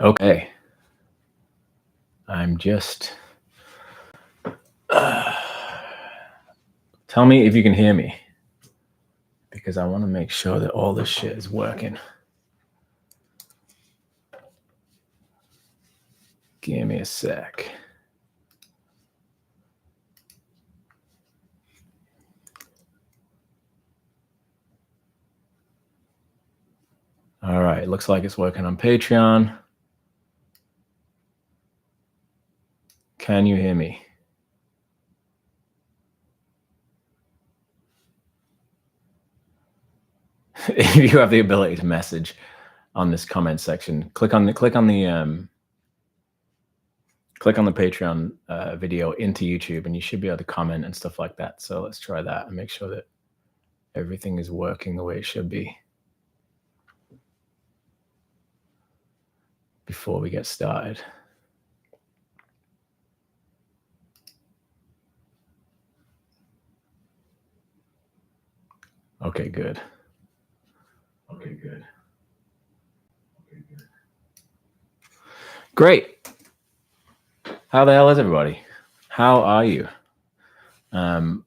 Okay. I'm just... Tell me if you can hear me, because I want to make sure that all this shit is working. Give me a sec. All right, looks like it's working on Patreon. Can you hear me? If you have the ability to message on this comment section, click on the Patreon video into YouTube, and you should be able to comment and stuff like that. So let's try that and make sure that everything is working the way it should be before we get started. Okay, good. Great. How the hell is everybody? How are you? I'm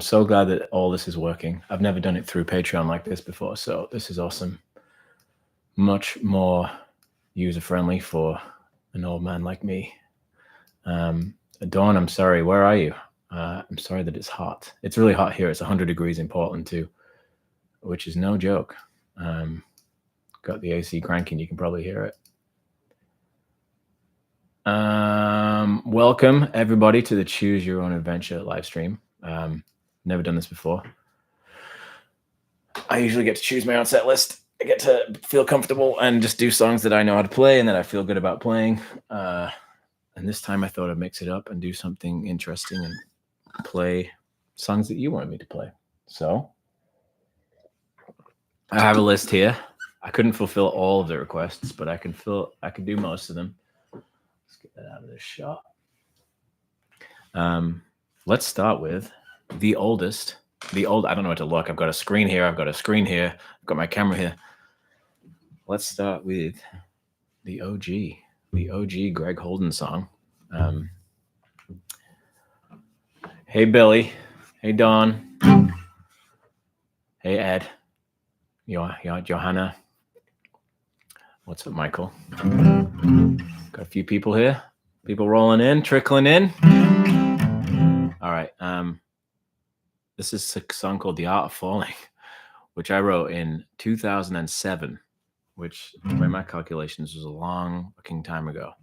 so glad that all this is working. I've never done it through Patreon like this before, so this is awesome. Much more user-friendly for an old man like me. Dawn, I'm sorry. Where are you? I'm sorry that it's hot. It's really hot here. It's 100 degrees in Portland too, which is no joke. Got the AC cranking. You can probably hear it. Welcome everybody to the Choose Your Own Adventure live stream. Never done this before. I usually get to choose my own set list. I get to feel comfortable and just do songs that I know how to play and that I feel good about playing. And this time I thought I'd mix it up and do something interesting and play songs that you wanted me to play. So I have a list here. I couldn't fulfill all of the requests, but I can do most of them. Let's get that out of this shot. Let's start with the oldest. I don't know where to look. I've got a screen here. I've got my camera here. Let's start with the OG Greg Holden song. Hey, Billy. Hey, Dawn. Hey, Ed. Johanna. What's up, Michael? Got a few people here. People rolling in, trickling in. All right. This is a song called The Art of Falling, which I wrote in 2007, which by my calculations was a long fucking time ago.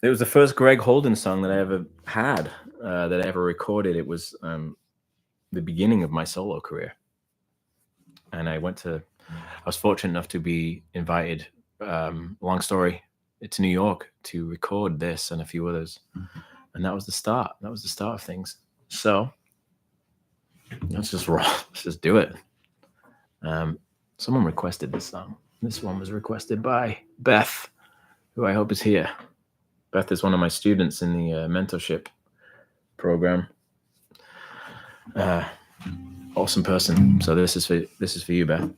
It was the first Greg Holden song that I ever had, that I ever recorded. It was the beginning of my solo career. And I was fortunate enough to be invited, long story, to New York to record this and a few others. And that was the start. That was the start of things. So let's just roll. Let's just do it. Someone requested this song. This one was requested by Beth, who I hope is here. Beth is one of my students in the mentorship program. Awesome person. So this is for you, Beth.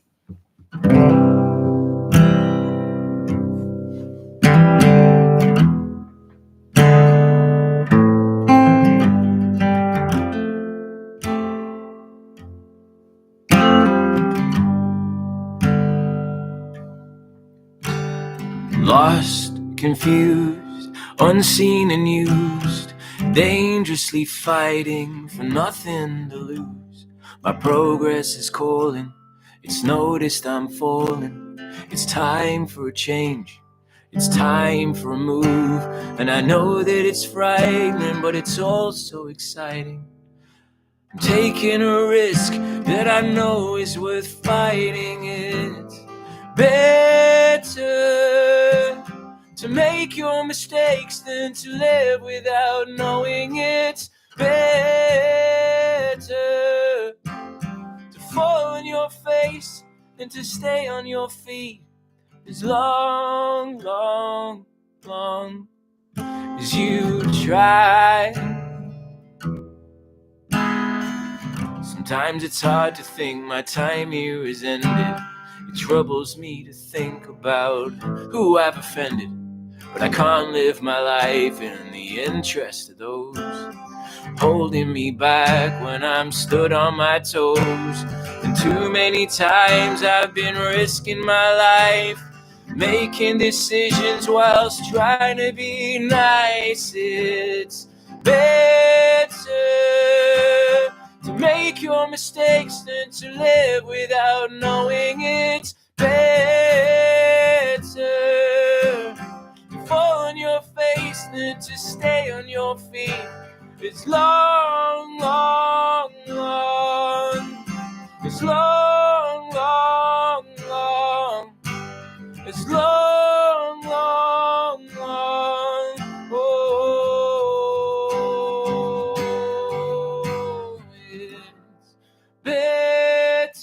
Lost, confused, unseen and used, dangerously fighting for nothing to lose. My progress is calling, it's noticed I'm falling. It's time for a change, it's time for a move. And I know that it's frightening, but it's also exciting. I'm taking a risk that I know is worth fighting. It's better to make your mistakes than to live without knowing. It's better to fall on your face than to stay on your feet as long as you try. Sometimes it's hard to think my time here has ended. It troubles me to think about who I've offended, but I can't live my life in the interest of those holding me back when I'm stood on my toes. And too many times I've been risking my life, making decisions whilst trying to be nice. It's better to make your mistakes than to live without knowing. It's better to fall on your face than to stay on your feet. It's long, long, long. It's long, long, long. It's long, long, long. Oh, it's better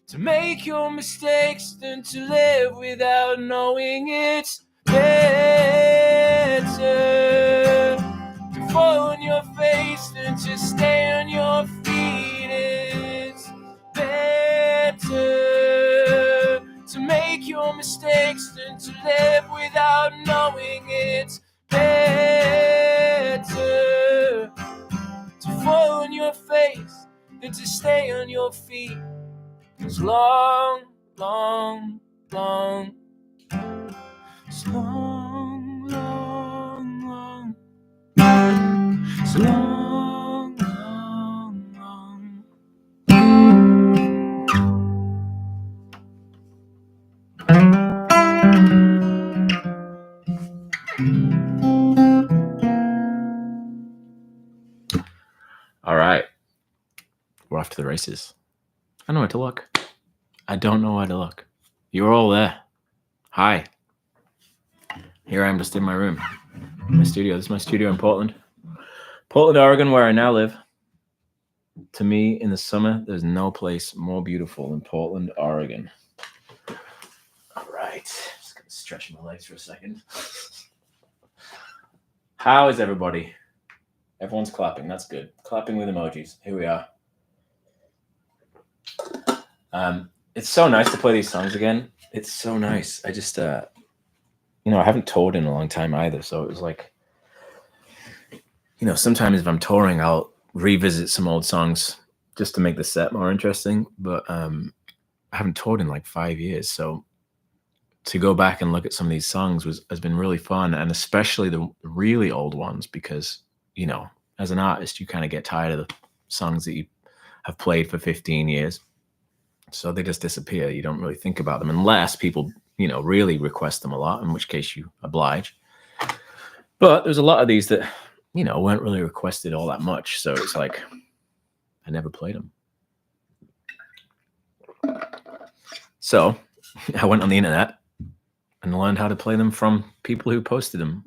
to make your mistakes than to live without knowing. It's better to fall on your face than to stay on your feet. It's better to make your mistakes than to live without knowing. It's better to fall on your face than to stay on your feet. It's long, long, long. It's long, long, long. It's long, long, long. All right. We're off to the races. I know where to look. I don't know where to look. You're all there. Hi. Here I am just in my room. My studio. This is my studio in Portland. Portland, Oregon, where I now live. To me, in the summer, there's no place more beautiful than Portland, Oregon. All right. Just going to stretch my legs for a second. How is everybody? Everyone's clapping. That's good. Clapping with emojis. Here we are. It's so nice to play these songs again. It's so nice. I just, I haven't toured in a long time either. So it was like, sometimes if I'm touring, I'll revisit some old songs just to make the set more interesting. But I haven't toured in like 5 years. So to go back and look at some of these songs has been really fun. And especially the really old ones, because, as an artist, you kind of get tired of the songs that you have played for 15 years. So they just disappear. You don't really think about them unless people, really request them a lot, in which case you oblige. But there's a lot of these that, weren't really requested all that much. So it's like, I never played them. So I went on the internet and learned how to play them from people who posted them.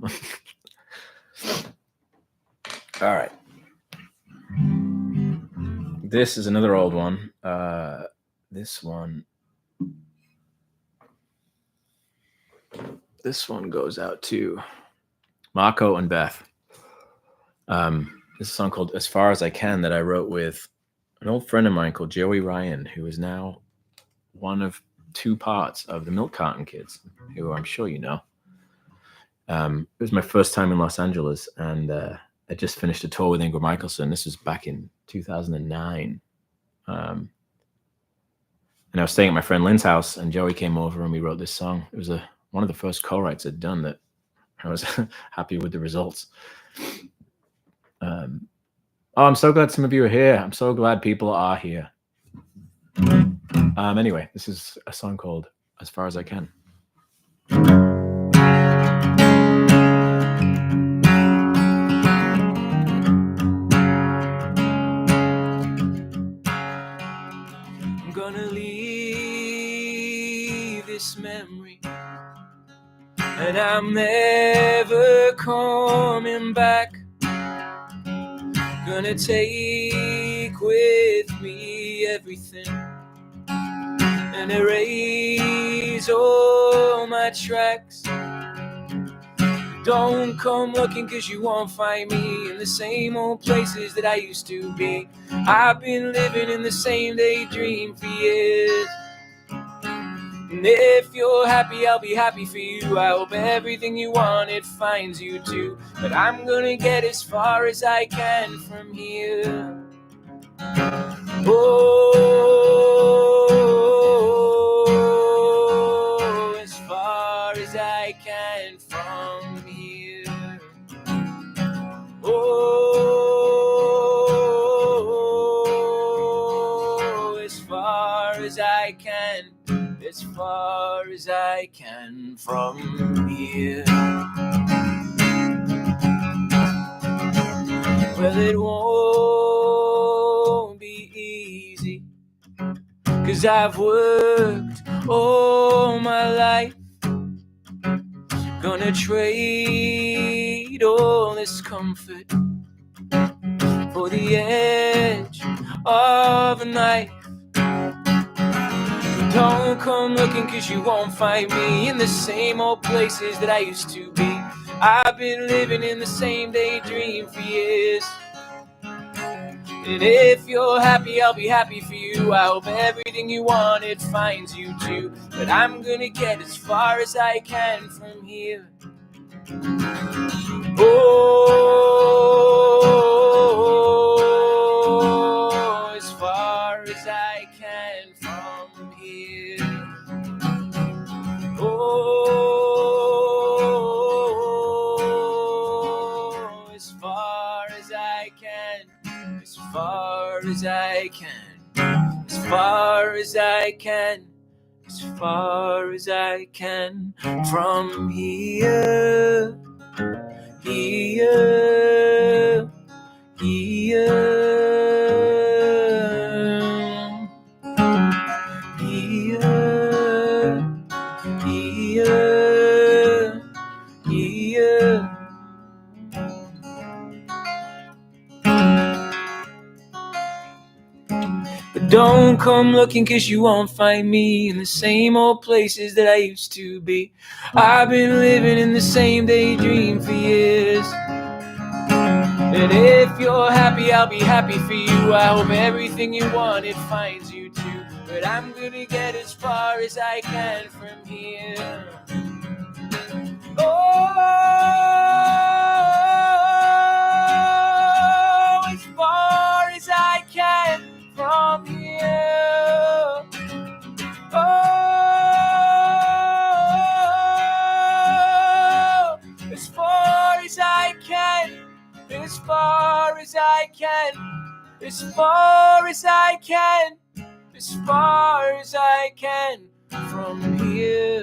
All right. This is another old one. This one goes out to Marco and Beth. This is a song called As Far As I Can that I wrote with an old friend of mine called Joey Ryan, who is now one of 2 parts of the Milk Carton Kids, who I'm sure you know. It was my first time in Los Angeles, and I just finished a tour with Ingrid Michaelson. This was back in 2009. And I was staying at my friend Lynn's house, and Joey came over and we wrote this song. It was one of the first co-writes I'd done that I was happy with the results. I'm so glad some of you are here. I'm so glad people are here. Anyway, this is a song called As Far As I Can. I'm gonna leave this memory, and I'm never coming back. Gonna take with me everything and erase all my tracks. Don't come looking, cause you won't find me in the same old places that I used to be. I've been living in the same daydream for years. And if you're happy, I'll be happy for you. I hope everything you want, it finds you too. But I'm gonna get as far as I can from here. Oh, as far as I can from here. Oh, as far as I can, as far as I can from here. Well, it won't be easy, 'cause I've worked all my life. Gonna trade all this comfort for the edge of a knife. Don't come looking, 'cause you won't find me in the same old places that I used to be. I've been living in the same daydream for years. And if you're happy, I'll be happy for you. I hope everything you want, it finds you too. But I'm gonna get as far as I can from here. Oh, as far as I can from here. Oh, as far as I can, as far as I can, as far as I can, as far as I can from here. Here, here, here, here, here. But don't come looking, 'cause you won't find me in the same old places that I used to be. I've been living in the same daydream for years. And if you're happy, I'll be happy for you. I hope everything you want, it finds you too. But I'm gonna get as far as I can from here. Oh, as far as I can from here. Oh, as far as I can, as far as I can, as far as I can, as far as I can from here.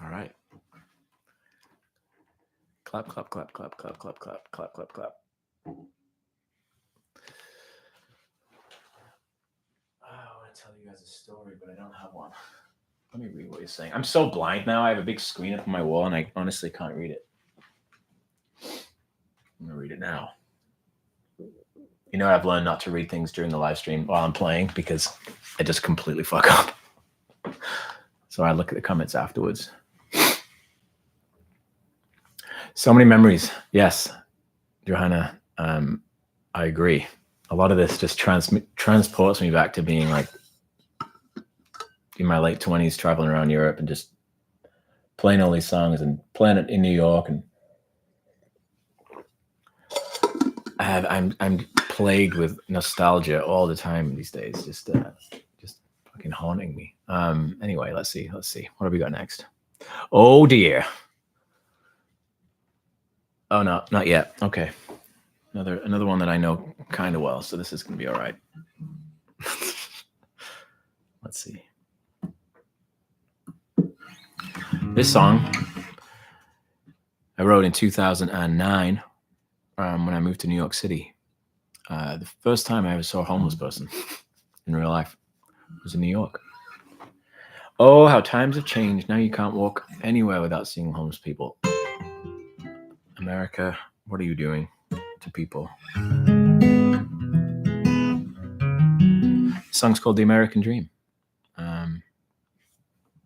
All right. Clap, clap, clap, clap, clap, clap, clap, clap, clap, clap. I want to tell you guys a story, but I don't have one. Let me read what you're saying. I'm so blind now. I have a big screen up on my wall, and I honestly can't read it. I'm going to read it now. You know, I've learned not to read things during the live stream while I'm playing because I just completely fuck up. So I look at the comments afterwards. So many memories. Yes, Johanna, I agree. A lot of this just transports me back to being like in my late 20s, traveling around Europe and just playing all these songs and playing it in New York. And I'm plagued with nostalgia all the time these days, just fucking haunting me. Anyway, let's see. What have we got next? Oh dear. Oh no, not yet. Okay. Another one that I know kind of well, so this is gonna be all right. Let's see. This song I wrote in 2009 when I moved to New York City. The first time I ever saw a homeless person in real life was in New York. Oh, how times have changed. Now you can't walk anywhere without seeing homeless people. America, what are you doing? to people. The song's called The American Dream.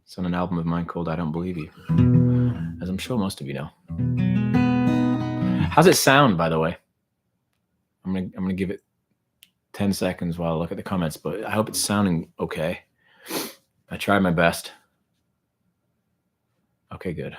It's on an album of mine called I Don't Believe You, as I'm sure most of you know. How's it sound, by the way? I'm gonna give it 10 seconds while I look at the comments, but I hope it's sounding okay. I tried my best. Okay, good.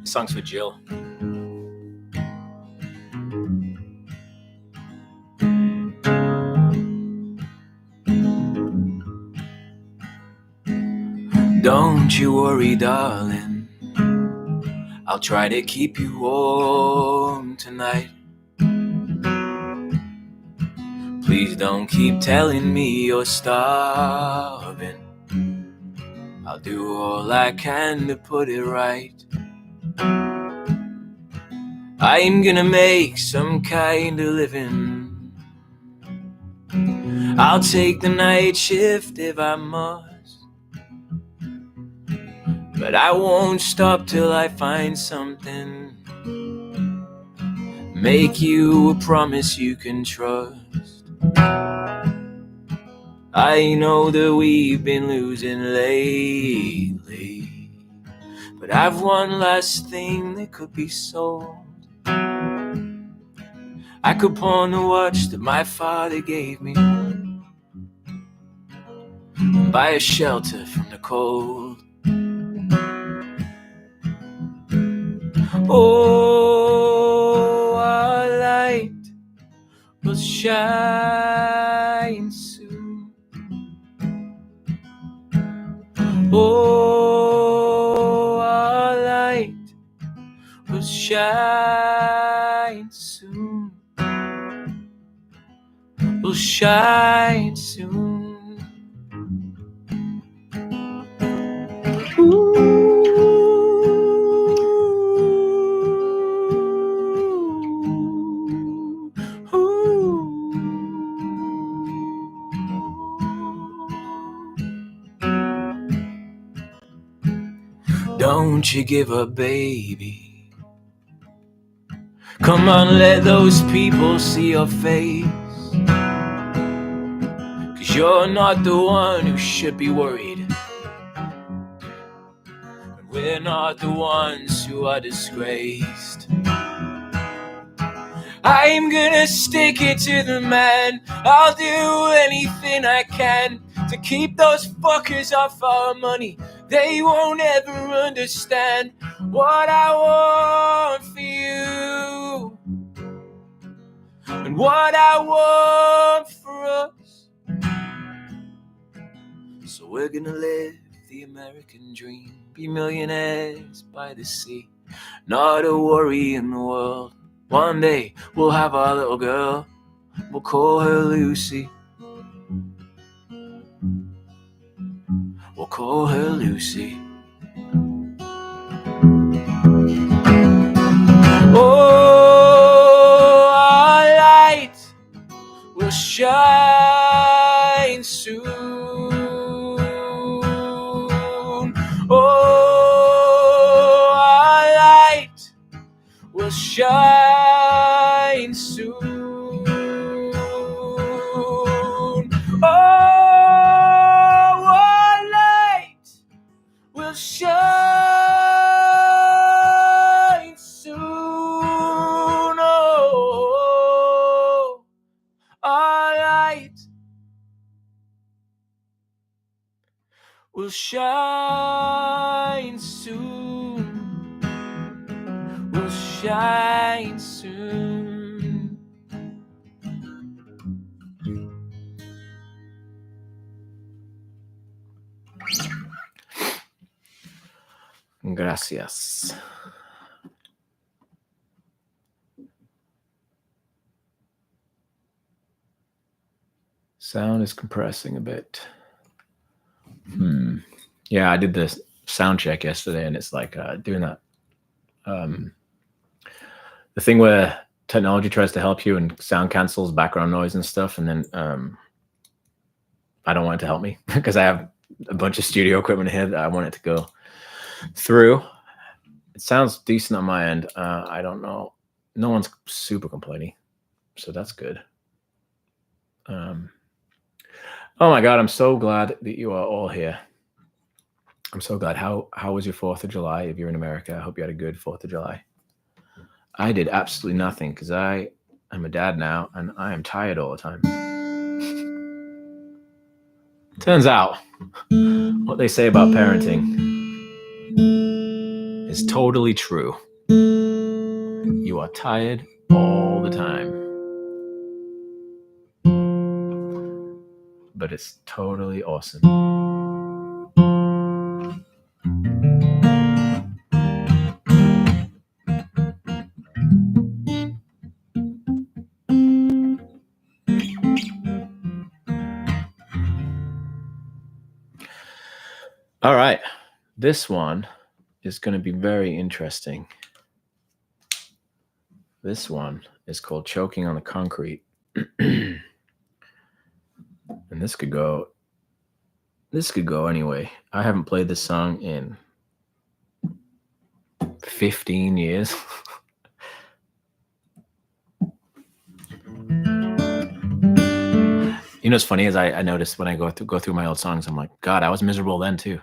This song's for Jill. Don't you worry, darling. I'll try to keep you warm tonight. Please don't keep telling me you're starving. I'll do all I can to put it right. I'm gonna make some kind of living. I'll take the night shift if I must. But I won't stop till I find something. Make you a promise you can trust. I know that we've been losing lately, but I've one last thing that could be sold. I could pawn the watch that my father gave me and buy a shelter from the cold. Oh, our light will shine soon. Oh, our light will shine soon. Will shine soon. Ooh. Don't you give up, baby. Come on, let those people see your face. 'Cause you're not the one who should be worried. And we're not the ones who are disgraced. I'm gonna stick it to the man. I'll do anything I can to keep those fuckers off our money. They won't ever understand what I want for you and what I want for us. So we're gonna live the American dream, be millionaires by the sea, not a worry in the world. One day we'll have our little girl, we'll call her Lucy. We'll call her Lucy. Oh, our light will shine soon. Oh, our light will shine soon. Oh, our light will shine soon. Oh, our light will shine soon. Will shine soon. Gracias. Sound is compressing a bit. Yeah, I did this sound check yesterday, and it's like doing that. The thing where technology tries to help you and sound cancels background noise and stuff, and then I don't want it to help me because I have a bunch of studio equipment here that I want it to go through. It sounds decent on my end. I don't know. No one's super complaining, so that's good. Oh my God, I'm so glad that you are all here. I'm so glad. How was your 4th of July? If you're in America, I hope you had a good 4th of July. I did absolutely nothing because I am a dad now and I am tired all the time. Turns out what they say about parenting is totally true. You are tired all the time. But it's totally awesome. All right. This one is going to be very interesting. This one is called Choking on the Concrete. And this could go anyway. I haven't played this song in 15 years. You know what's funny is I noticed when I go through my old songs, I'm like, God, I was miserable then too.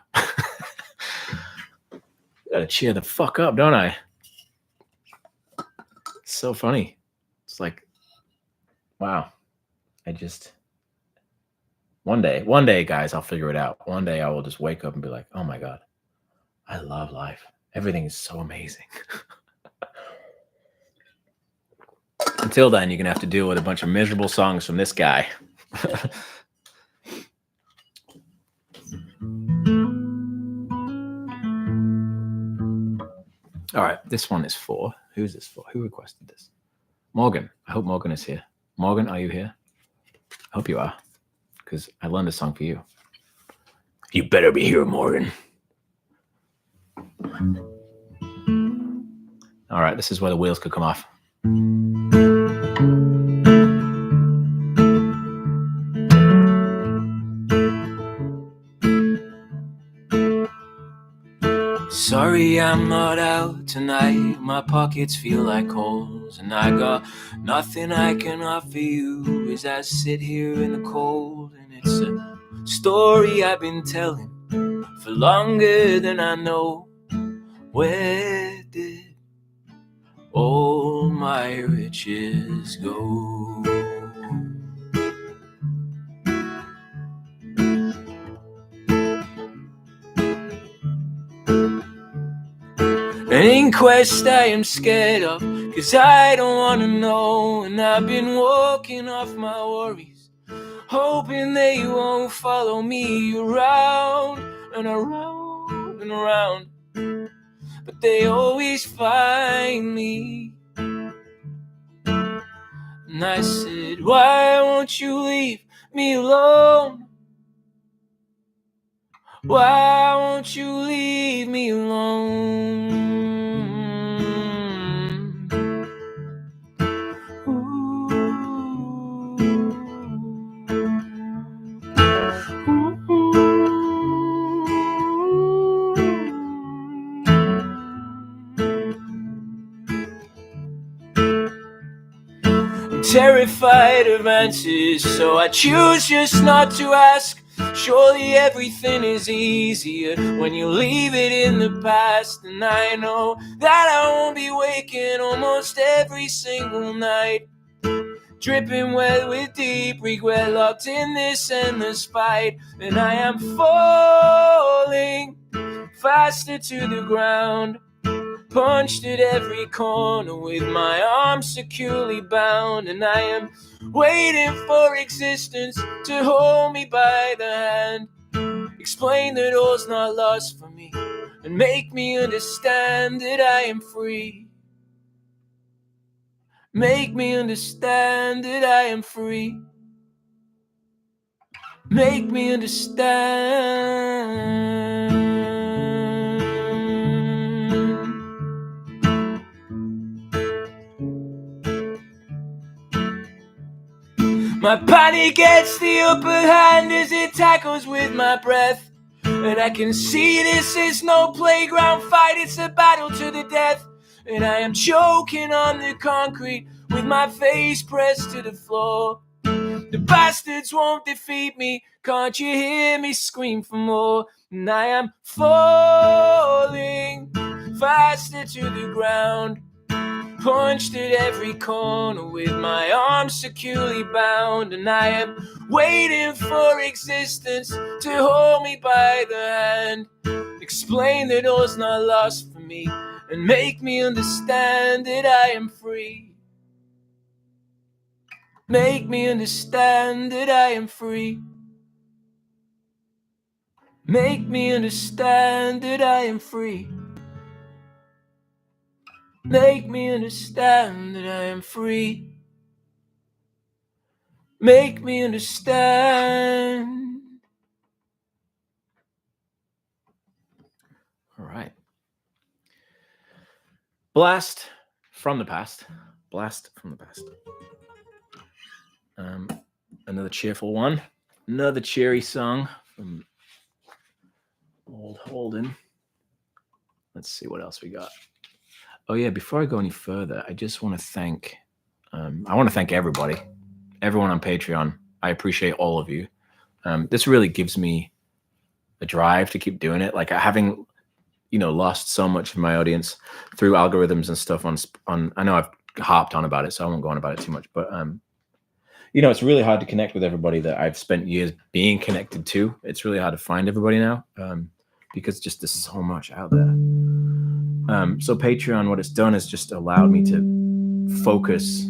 Gotta cheer the fuck up, don't I? It's so funny. It's like, wow. One day, guys, I'll figure it out. One day I will just wake up and be like, oh my God, I love life. Everything is so amazing. Until then, you're going to have to deal with a bunch of miserable songs from this guy. All right, this one is for, who's this for? Who requested this? Morgan. I hope Morgan is here. Morgan, are you here? I hope you are, because I learned a song for you. You better be here, Morgan. All right, this is where the wheels could come off. Sorry I'm not out tonight. My pockets feel like holes, and I got nothing I can offer you as I sit here in the cold. And it's a story I've been telling for longer than I know. Where did all my riches go? An inquest I am scared of, 'cause I don't wanna know. And I've been walking off my worries, hoping they won't follow me around and around and around. But they always find me. And I said, why won't you leave me alone? Why won't you leave me alone? I'm terrified of answers, so I choose just not to ask. Surely everything is easier when you leave it in the past. And I know that I won't be waking almost every single night, dripping wet with deep regret, locked in this endless fight. And I am falling faster to the ground, punched at every corner with my arms securely bound. And I am waiting for existence to hold me by the hand, explain that all's not lost for me, and make me understand that I am free. Make me understand that I am free. Make me understand. My panic gets the upper hand as it tackles with my breath. And I can see this is no playground fight, it's a battle to the death. And I am choking on the concrete with my face pressed to the floor. The bastards won't defeat me, can't you hear me scream for more? And I am falling faster to the ground, punched at every corner with my arms securely bound. And I am waiting for existence to hold me by the hand, explain that all's not lost for me, and make me understand that I am free. Make me understand that I am free. Make me understand that I am free. Make me understand that I am free. Make me understand. All right. Blast from the past. Blast from the past. Another cheerful one. Another cheery song from old Holden. Let's see what else we got. Oh yeah, before I go any further, I just want to thank everybody, everyone on Patreon. I appreciate all of you. This really gives me a drive to keep doing it. Like having, lost so much of my audience through algorithms and stuff on. I know I've harped on about it, so I won't go on about it too much. But it's really hard to connect with everybody that I've spent years being connected to. It's really hard to find everybody now because just there's so much out there. So Patreon, what it's done is just allowed me to focus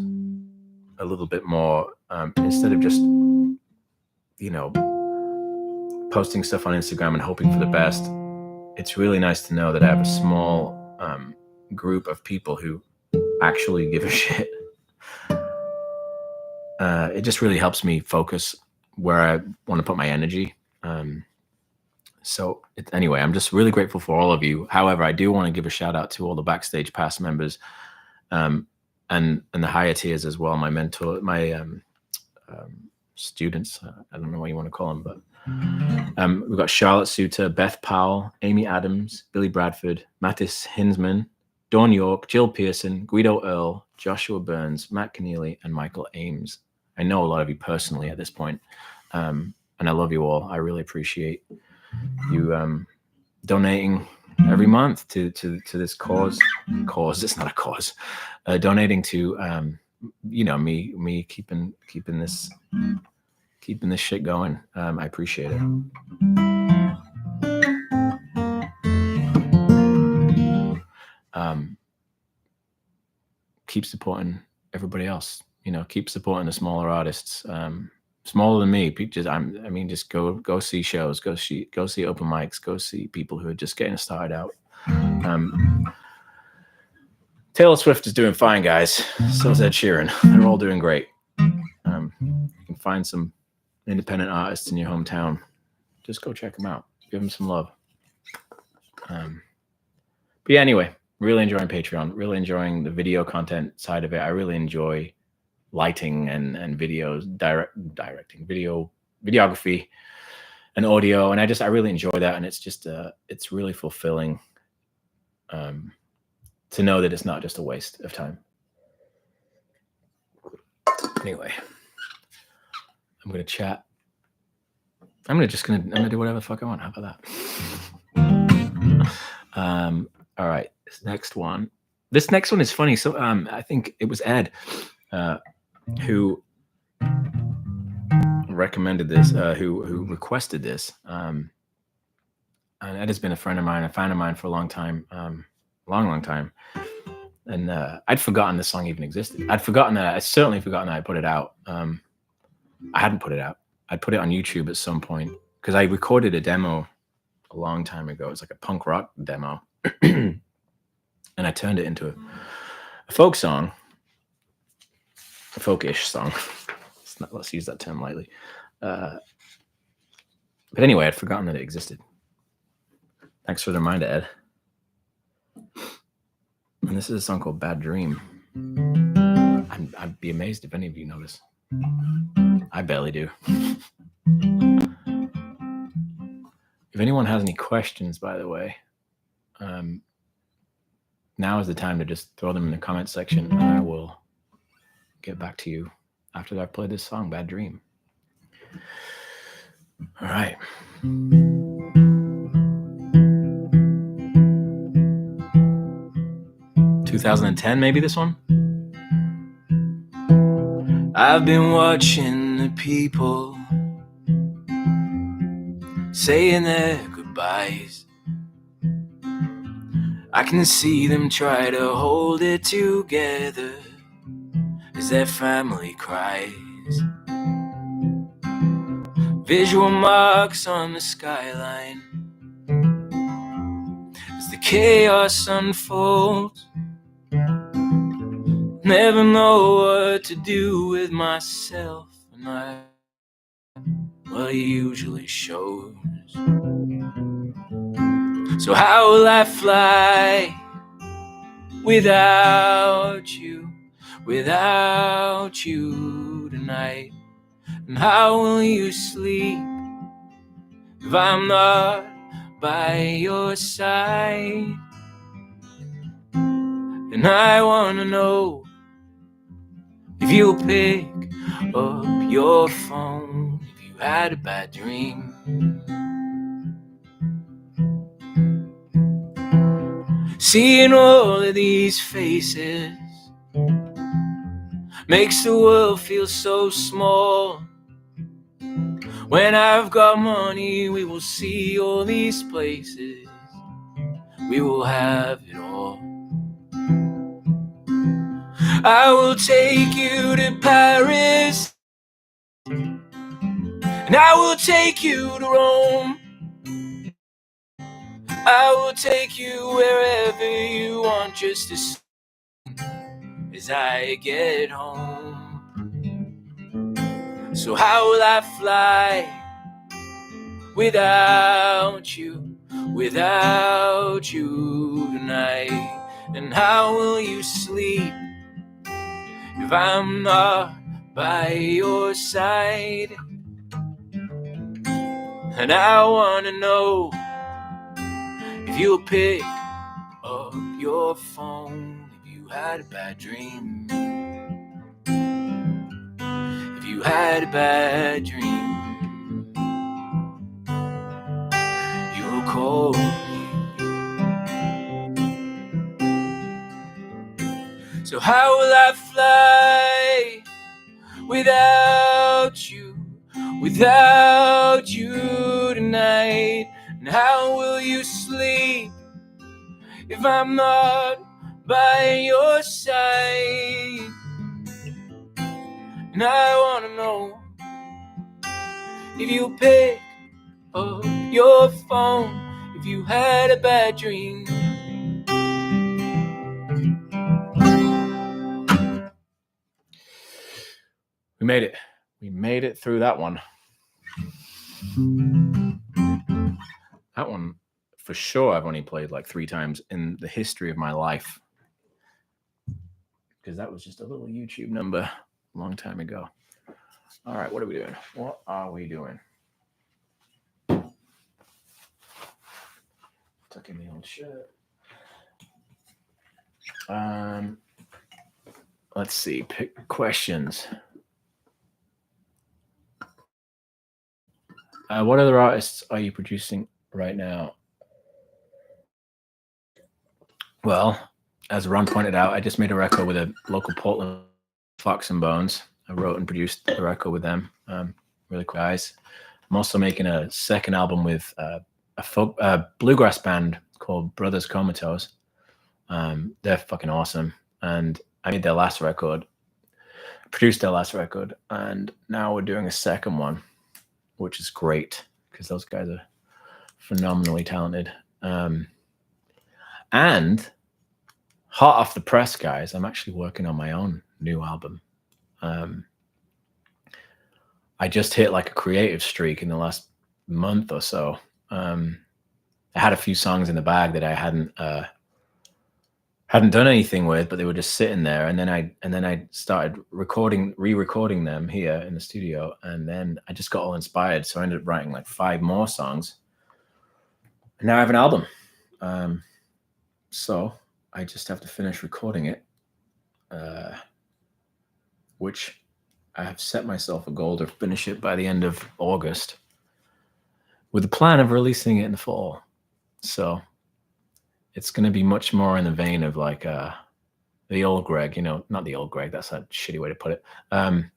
a little bit more instead of just, posting stuff on Instagram and hoping for the best. It's really nice to know that I have a small group of people who actually give a shit. It just really helps me focus where I want to put my energy. Anyway, I'm just really grateful for all of you. However, I do want to give a shout out to all the Backstage Pass members and the higher tiers as well. My mentor, my students, I don't know what you want to call them, but we've got Charlotte Suter, Beth Powell, Amy Adams, Billy Bradford, Mattis Hinsman, Dawn York, Jill Pearson, Guido Earl, Joshua Burns, Matt Keneally, and Michael Ames. I know a lot of you personally at this point, and I love you all. I really appreciate you donating every month to this cause. It's not a cause. Donating to me keeping this shit going. I appreciate it. Keep supporting everybody else. Keep supporting the smaller artists. Smaller than me. Just go see shows, go see open mics, go see people who are just getting started out. Taylor Swift is doing fine, guys. So is Ed Sheeran. They're all doing great. You can find some independent artists in your hometown. Just go check them out. Give them some love. But yeah, anyway, really enjoying Patreon. Really enjoying the video content side of it. I really enjoy lighting and videos, directing, videography and audio. And I really enjoy that. And it's just, it's really fulfilling to know that it's not just a waste of time. Anyway, I'm going to chat. I'm going to do whatever the fuck I want. How about that? All right. This next one is funny. So I think it was Ed who recommended this, who requested this. And Ed has been a fan of mine for a long time, long time. And I'd forgotten this song even existed. I'd certainly forgotten that I put it out. I hadn't put it out. I put it on YouTube at some point because I recorded a demo a long time ago. It's like a punk rock demo. And I turned it into a folk song, a folkish song. Let's use that term lightly. But anyway, I'd forgotten that it existed. Thanks for the reminder, Ed. And this is a song called Bad Dream. I'd be amazed if any of you know this. I barely do. If anyone has any questions, by the way, now is the time to just throw them in the comment section, and I will get back to you after I've played this song, Bad Dream. All right. 2010, maybe this one? I've been watching the people saying their goodbyes. I can see them try to hold it together as their family cries. Visual marks on the skyline as the chaos unfolds. Never know what to do with myself, and well, it usually shows. So how will I fly without you tonight? And how will you sleep if I'm not by your side? And I wanna know if you'll pick up your phone if you had a bad dream. Seeing all of these faces makes the world feel so small. When I've got money, we will see all these places. We will have it all. I will take you to Paris, and I will take you to Rome. I will take you wherever you want, just as soon as I get home. So how will I fly without you tonight? And how will you sleep if I'm not by your side? And I wanna know if you'll pick up your phone if you had a bad dream. If you had a bad dream, you'll call me. So how will I fly without you tonight? And how will you sleep if I'm not by your side? And I wanna know if you pick up your phone if you had a bad dream. We made it. We made it through that one. That one, for sure, I've only played like 3 times in the history of my life. Because that was just a little YouTube number a long time ago. All right, what are we doing? What are we doing? Tuck in the old shirt. Let's see. Pick questions. What other artists are you producing right now? Well, as Ron pointed out, I just made a record with a local Portland Fox and Bones. I wrote and produced the record with them. Really cool guys. I'm also making a second album with a bluegrass band called Brothers Comatose. They're fucking awesome. And I made their last record, produced their last record, and now we're doing a second one, which is great because those guys are phenomenally talented. And hot off the press, guys, I'm actually working on my own new album. I just hit like a creative streak in the last month or so. I had a few songs in the bag that I hadn't hadn't done anything with, but they were just sitting there. And then I started re-recording them here in the studio. And then I just got all inspired. So I ended up writing like 5 more songs. And now I have an album. So I just have to finish recording it, which I have set myself a goal to finish it by the end of August, with the plan of releasing it in the fall. So it's going to be much more in the vein of like the old Greg, you know, not the old Greg. That's a shitty way to put it. It's going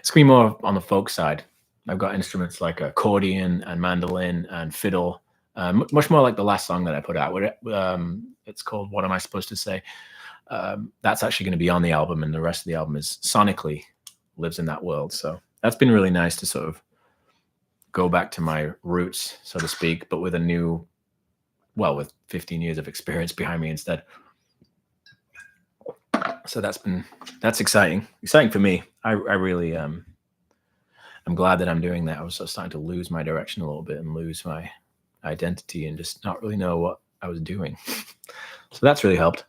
to be more on the folk side. I've got instruments like accordion and mandolin and fiddle, much more like the last song that I put out. It's called What Am I Supposed to Say? That's actually going to be on the album, and the rest of the album is sonically lives in that world. So that's been really nice to sort of go back to my roots, so to speak, but with with 15 years of experience behind me instead. So that's exciting for me. I really I'm glad that I'm doing that. I was starting to lose my direction a little bit and lose my identity and just not really know what I was doing. So that's really helped.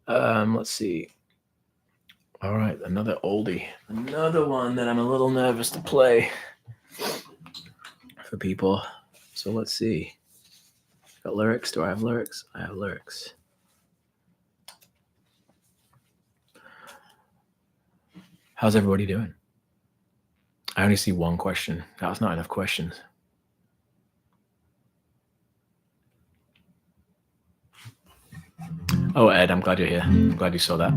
Let's see. All right, another oldie, another one that I'm a little nervous to play for people. So let's see. Got lyrics? Do I have lyrics? I have lyrics. How's everybody doing? I only see one question. That was not enough questions. Oh, Ed, I'm glad you're here. I'm glad you saw that.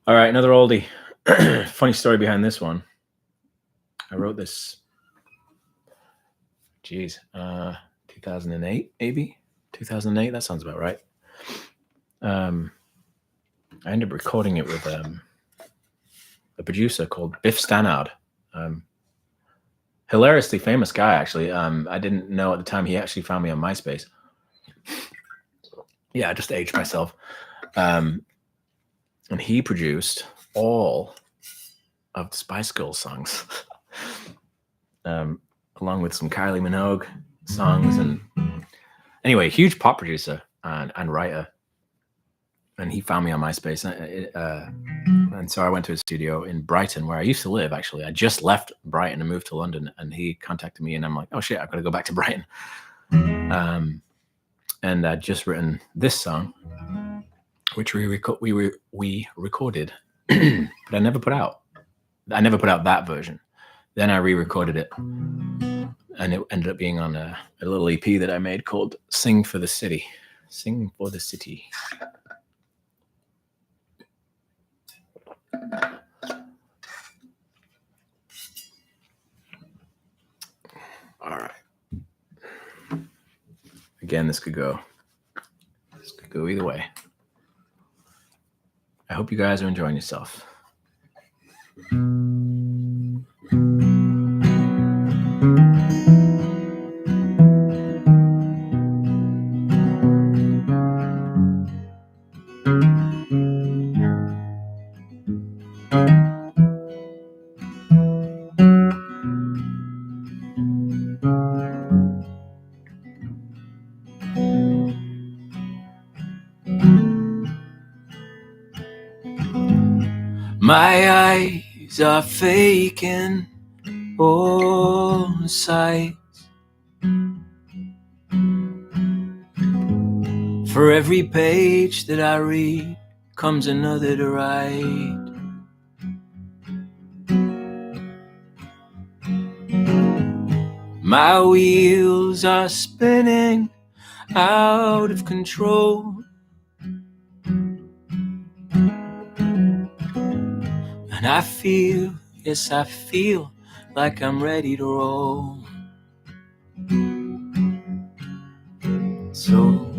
All right, another oldie. Funny story behind this one. I wrote this, 2008, maybe? 2008, that sounds about right. I ended up recording it with a producer called Biff Stannard. Hilariously famous guy, actually. I didn't know at the time he actually found me on MySpace. Yeah, I just aged myself. And he produced all of the Spice Girls songs, along with some Kylie Minogue songs. And anyway, huge pop producer and writer. And he found me on MySpace. And so I went to his studio in Brighton, where I used to live, actually. I just left Brighton and moved to London. And he contacted me, and I'm like, oh, shit, I've got to go back to Brighton. And I'd just written this song, which we recorded, but I never put out. I never put out that version. Then I re-recorded it, and it ended up being on a little EP that I made called Sing for the City. Sing for the City. All right. Again, this could go either way. I hope you guys are enjoying yourself. My eyes are faking all the sights. For every page that I read comes another to write. My wheels are spinning out of control. And I feel, yes, I feel like I'm ready to roll. So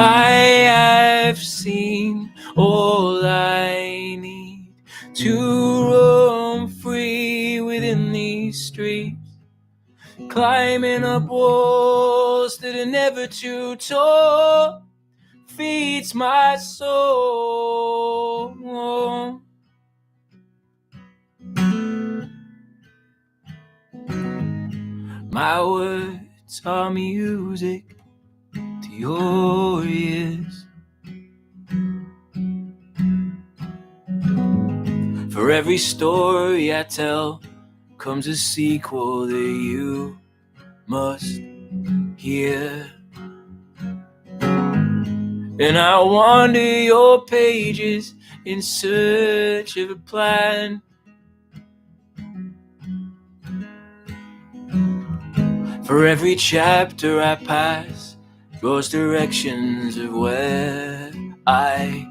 I have seen all I need to roam free within these streets, climbing up walls that are never too tall, feeds my soul. My words are music to your ears. For every story I tell comes a sequel that you must hear. And I wander your pages in search of a plan. For every chapter I pass draws directions of where I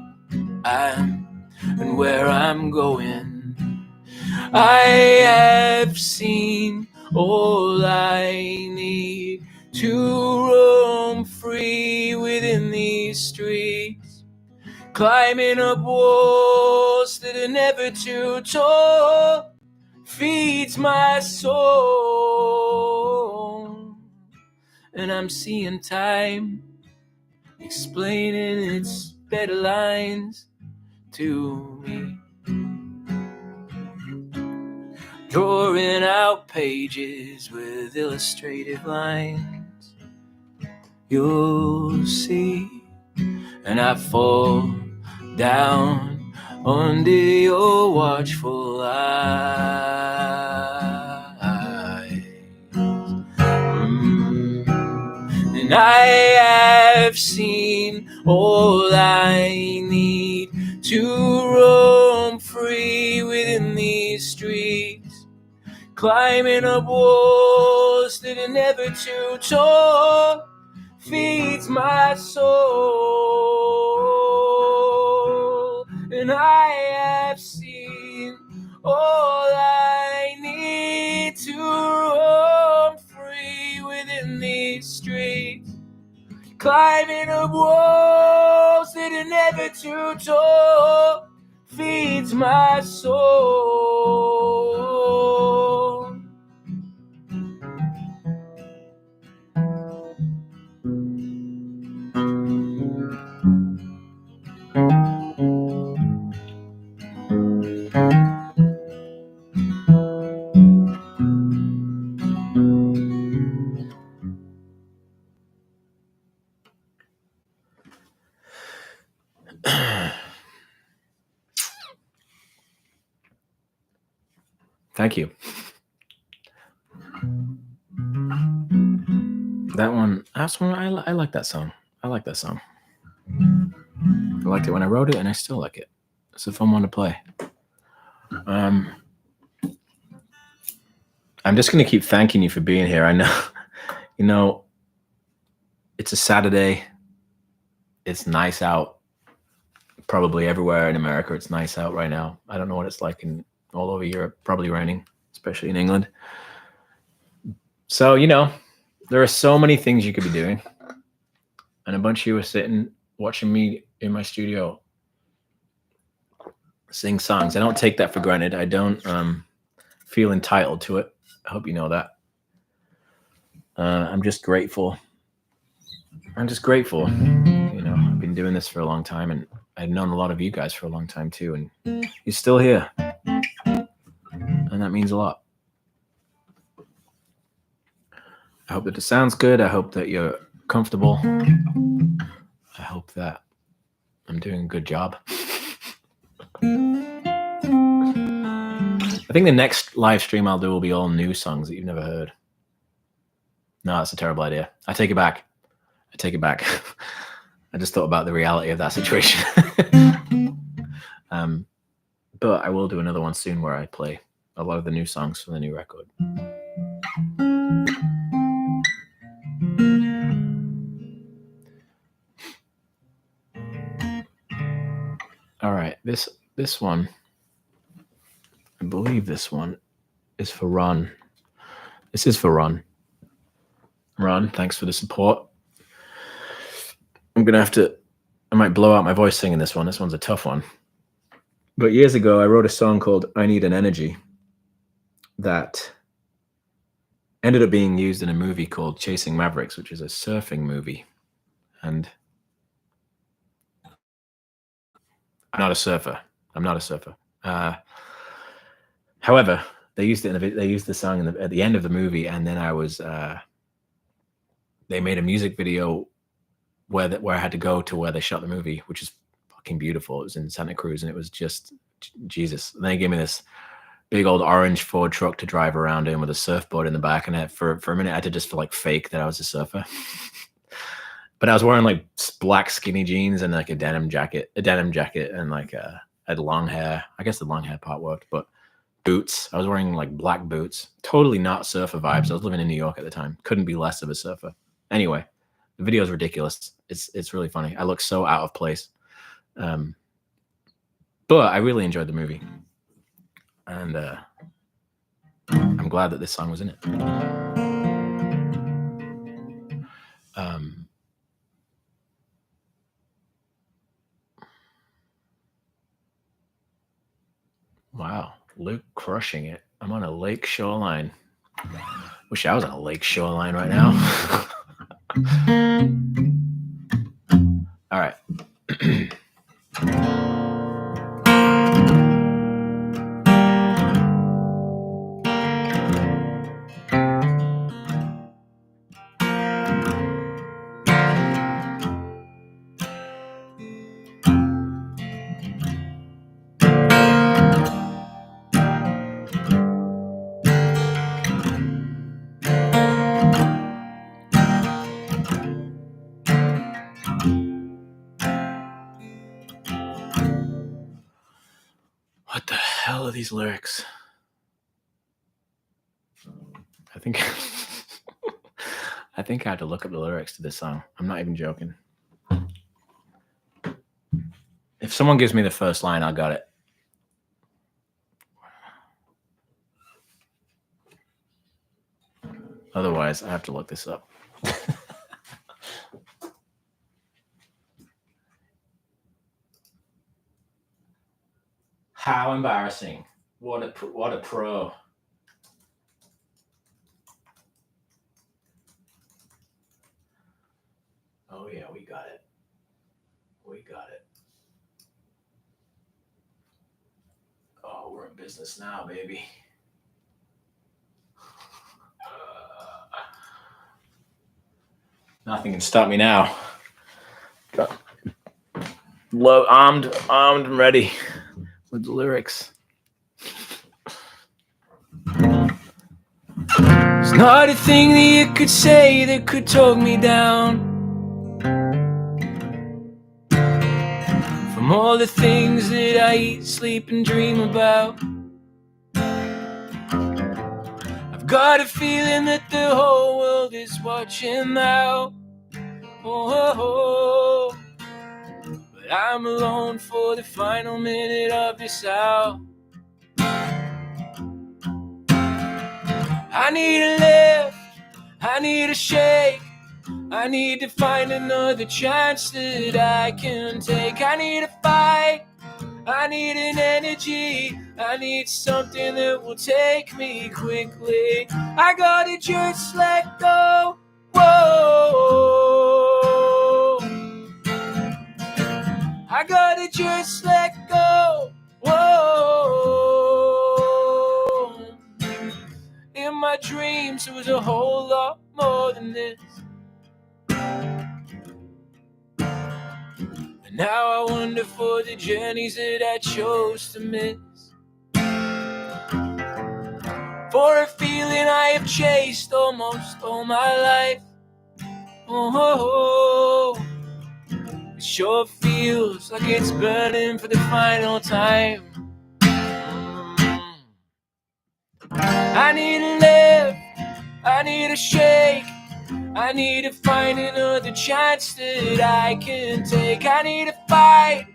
am and where I'm going. I have seen all I need to roam free within these streets, climbing up walls that are never too tall, feeds my soul. And I'm seeing time explaining its better lines to me, drawing out pages with illustrative lines. You'll see, and I fall down under your watchful eyes. And I have seen all I need to roam free within these streets, climbing up walls that are never too tall, feeds my soul. And I have seen all I need to roam free within these streets, climbing up walls that are never too tall, feeds my soul. Thank you. That one, I like that song. I like that song. I liked it when I wrote it, and I still like it. It's a fun one to play. I'm just going to keep thanking you for being here. I know, it's a Saturday. It's nice out. Probably everywhere in America, it's nice out right now. I don't know what it's like in all over Europe. Probably raining, especially in England. So, there are so many things you could be doing. And a bunch of you are sitting, watching me in my studio sing songs. I don't take that for granted. I don't feel entitled to it. I hope you know that. I'm just grateful. I've been doing this for a long time, and I've known a lot of you guys for a long time too, and you're still here. And that means a lot. I hope that the sound's good. I hope that you're comfortable. I hope that I'm doing a good job. I think the next live stream I'll do will be all new songs that you've never heard. No, that's a terrible idea. I take it back. I just thought about the reality of that situation. But I will do another one soon where I play a lot of the new songs from the new record. All right, this one, I believe this one is for Ron. This is for Ron. Ron, thanks for the support. I might blow out my voice singing this one. This one's a tough one. But years ago, I wrote a song called I Need an Energy that ended up being used in a movie called Chasing Mavericks, which is a surfing movie. And I'm not a surfer. However, They used it. They used the song at the end of the movie, and then they made a music video where I had to go to where they shot the movie, which is fucking beautiful. It was in Santa Cruz, and it was just Jesus. And they gave me this big old orange Ford truck to drive around in with a surfboard in the back, and for a minute I had to just like fake that I was a surfer. But I was wearing like black skinny jeans and like a denim jacket, and like had long hair. I guess the long hair part worked, but boots. I was wearing like black boots. Totally not surfer vibes. I was living in New York at the time. Couldn't be less of a surfer. Anyway, the video is ridiculous. It's really funny. I look so out of place. But I really enjoyed the movie. And I'm glad that this song was in it. Wow, Luke crushing it. I'm on a lake shoreline. Wish I was on a lake shoreline right now. All right. What the hell are these lyrics? I think I have to look up the lyrics to this song. I'm not even joking. If someone gives me the first line, I got it. Otherwise, I have to look this up. How embarrassing. What a pro. Oh yeah, we got it. Oh, we're in business now, baby. Nothing can stop me now. Armed and ready with the lyrics. It's not a thing that you could say that could talk me down from all the things that I eat, sleep, and dream about. I've got a feeling that the whole world is watching now. Oh, but I'm alone for the final minute of this hour. I need a lift, I need a shake, I need to find another chance that I can take. I need a fight, I need an energy, I need something that will take me quickly. I gotta just let go. Whoa, I gotta just let go. Whoa, in my dreams it was a whole lot more than this. And now I wonder for the journeys that I chose to miss, for a feeling I have chased almost all my life. Oh, it sure feels like it's burning for the final time. I need a lift, I need a shake, I need to find another chance that I can take. I need a fight,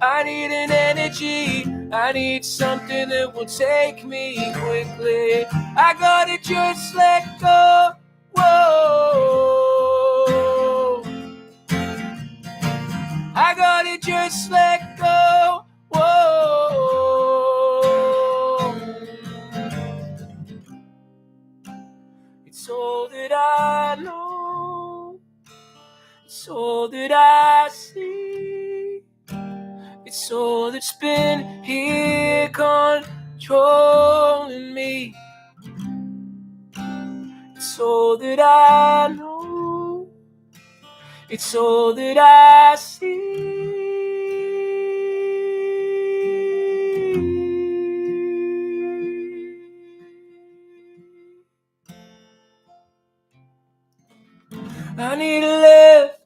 I need an energy, I need something that will take me quickly. I gotta just let go. Whoa, I gotta just let go. Whoa, it's all that I know, it's all that I see, it's all that's been here controlling controlling me. It's all that I know. It's all that I see. I need a lift,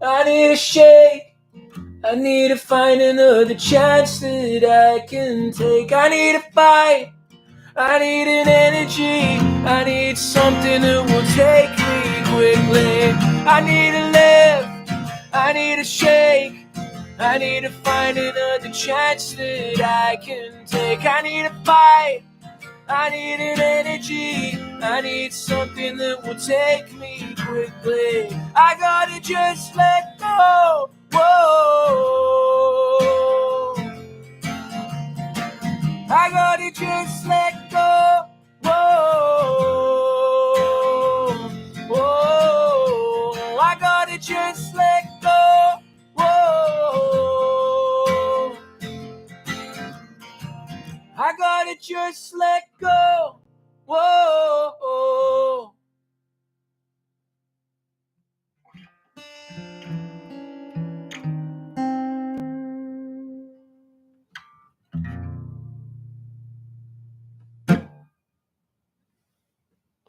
I need a shake, I need to find another chance that I can take. I need a fight, I need an energy, I need something that will take me quickly. I need a lift, I need a shake, I need to find another chance that I can take. I need a fight, I need an energy, I need something that will take me quickly. I gotta just let go. Whoa. I gotta just let go. Whoa. Whoa. I gotta just let go. Whoa. I gotta just let go. Whoa.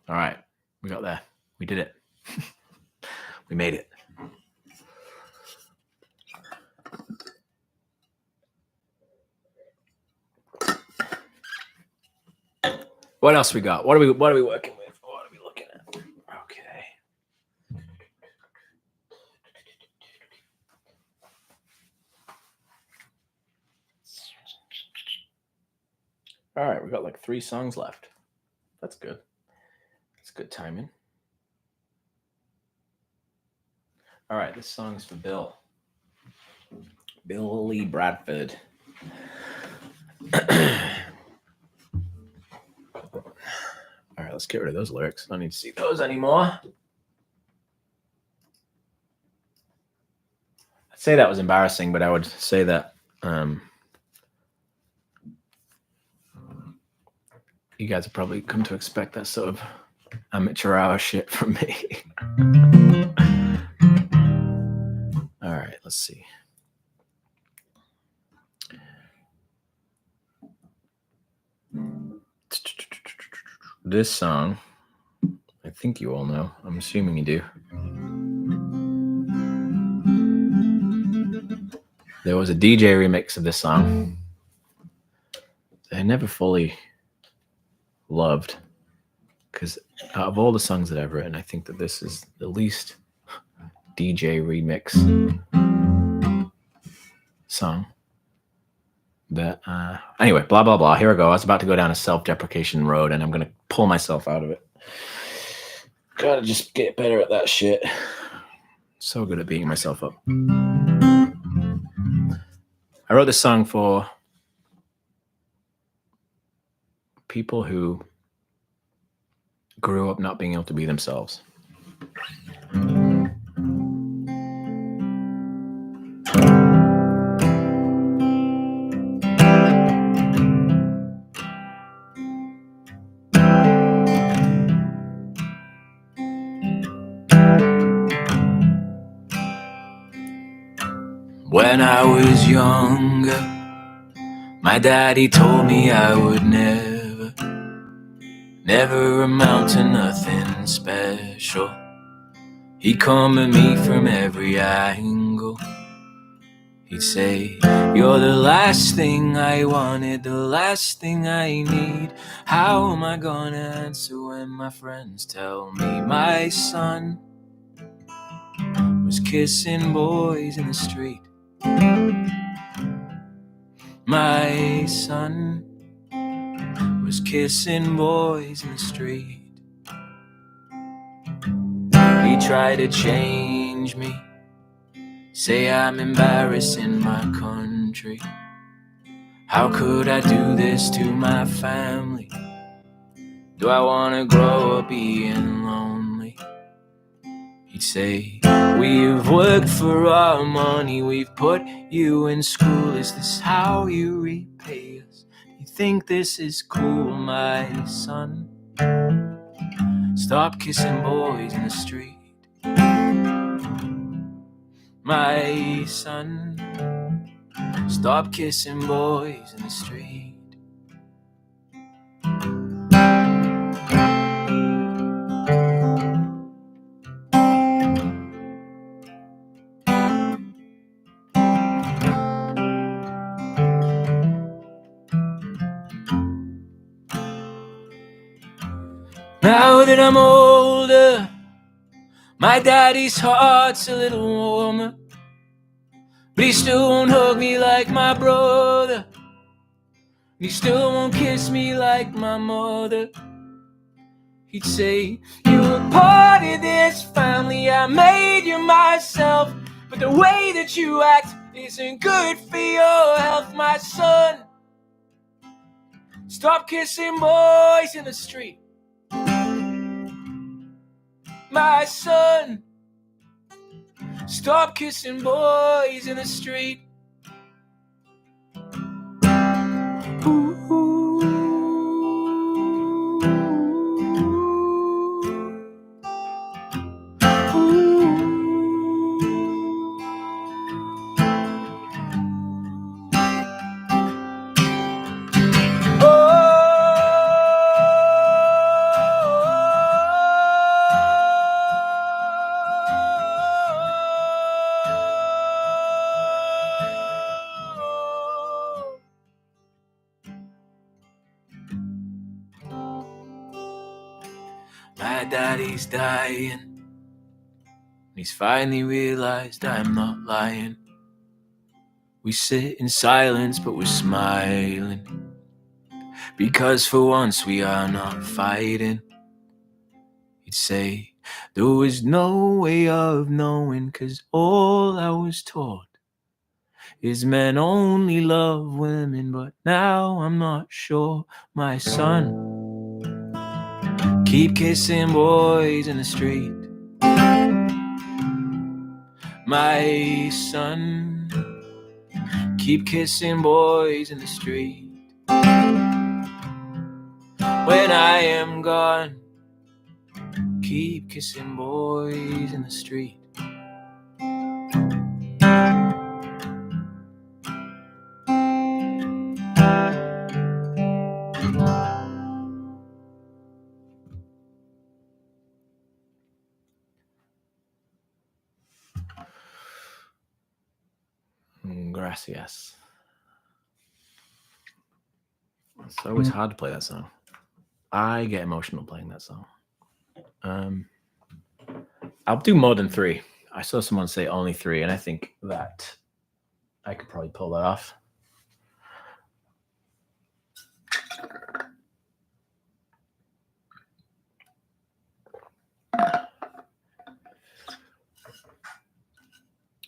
All right, we got there. We did it. We made it. What else we got? What are we working with? What are we looking at? Okay. All right, we got like 3 songs left. That's good. That's good timing. All right, this song is for Bill. Billy Bradford. All right, let's get rid of those lyrics. I don't need to see those anymore. I'd say that was embarrassing, but I would say that you guys have probably come to expect that sort of amateur hour shit from me. All right, let's see. This song, I think you all know. I'm assuming you do. There was a DJ remix of this song that I never fully loved, because out of all the songs that I've written, I think that this is the least DJ remix song. That anyway, blah blah blah. Here I go. I was about to go down a self-deprecation road, and I'm gonna pull myself out of it. Gotta just get better at that shit. So good at beating myself up. I wrote this song for people who grew up not being able to be themselves. When I was younger, my daddy told me I would never amount to nothing special. He'd come at me from every angle. He'd say, you're the last thing I wanted, the last thing I need. How am I gonna answer when my friends tell me my son was kissing boys in the street? My son was kissing boys in the street. He tried to change me, say I'm embarrassing my country. How could I do this to my family? Do I want to grow up being lonely? He'd say, we've worked for our money, we've put you in school. Is this how you repay us? Do You think this is cool, my son? Stop kissing boys in the street. My son, stop kissing boys in the street. Now that I'm older, my daddy's heart's a little warmer, but he still won't hug me like my brother. He still won't kiss me like my mother. He'd say, you're a part of this family, I made you myself, but the way that you act isn't good for your health, my son. Stop kissing boys in the street. My son, stop kissing boys in the street. My daddy's dying. He's finally realized I'm not lying. We sit in silence, but we're smiling, because for once we are not fighting. He'd say, there was no way of knowing, 'cause all I was taught is men only love women, but now I'm not sure. My son, keep kissing boys in the street. My son, keep kissing boys in the street. When I am gone, keep kissing boys in the street. Gracias. It's always hard to play that song. I get emotional playing that song. I'll do more than 3. I saw someone say only 3, and I think that I could probably pull that off.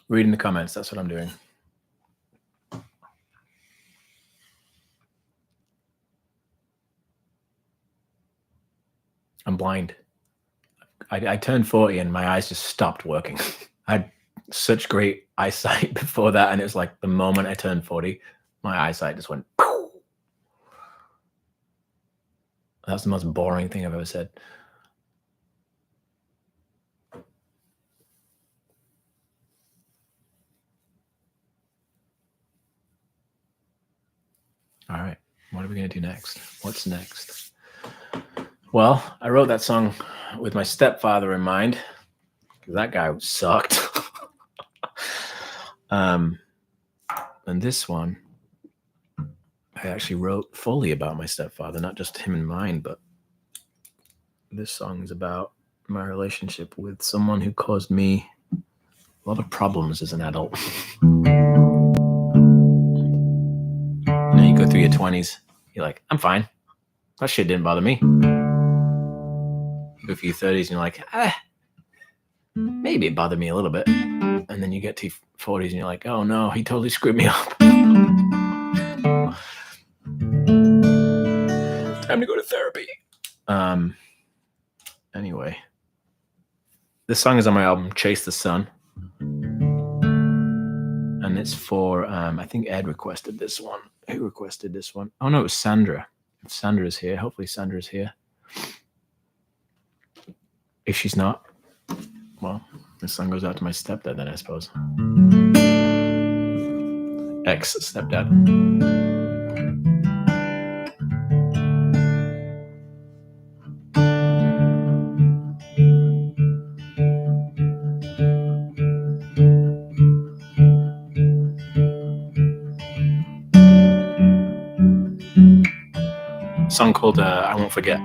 Reading the comments, that's what I'm doing. I'm blind. I turned 40 and my eyes just stopped working. I had such great eyesight before that, and it was like the moment I turned 40, my eyesight just went poof. That's the most boring thing I've ever said. All right, what are we going to do next? What's next? Well, I wrote that song with my stepfather in mind, because that guy sucked. And this one, I actually wrote fully about my stepfather, not just him in mind, but this song is about my relationship with someone who caused me a lot of problems as an adult. You go through your 20s, you're like, I'm fine. That shit didn't bother me. You go through your 30s and you're like, maybe it bothered me a little bit. And then you get to 40s and you're like, oh no, he totally screwed me up. Time to go to therapy. Anyway, this song is on my album Chase the Sun, and it's for I think Ed requested this one. Who requested this one? Oh no, it was Sandra. If Sandra's here, hopefully Sandra's here. If she's not, well, this song goes out to my stepdad then, I suppose. Ex-stepdad. Song called I Won't Forget.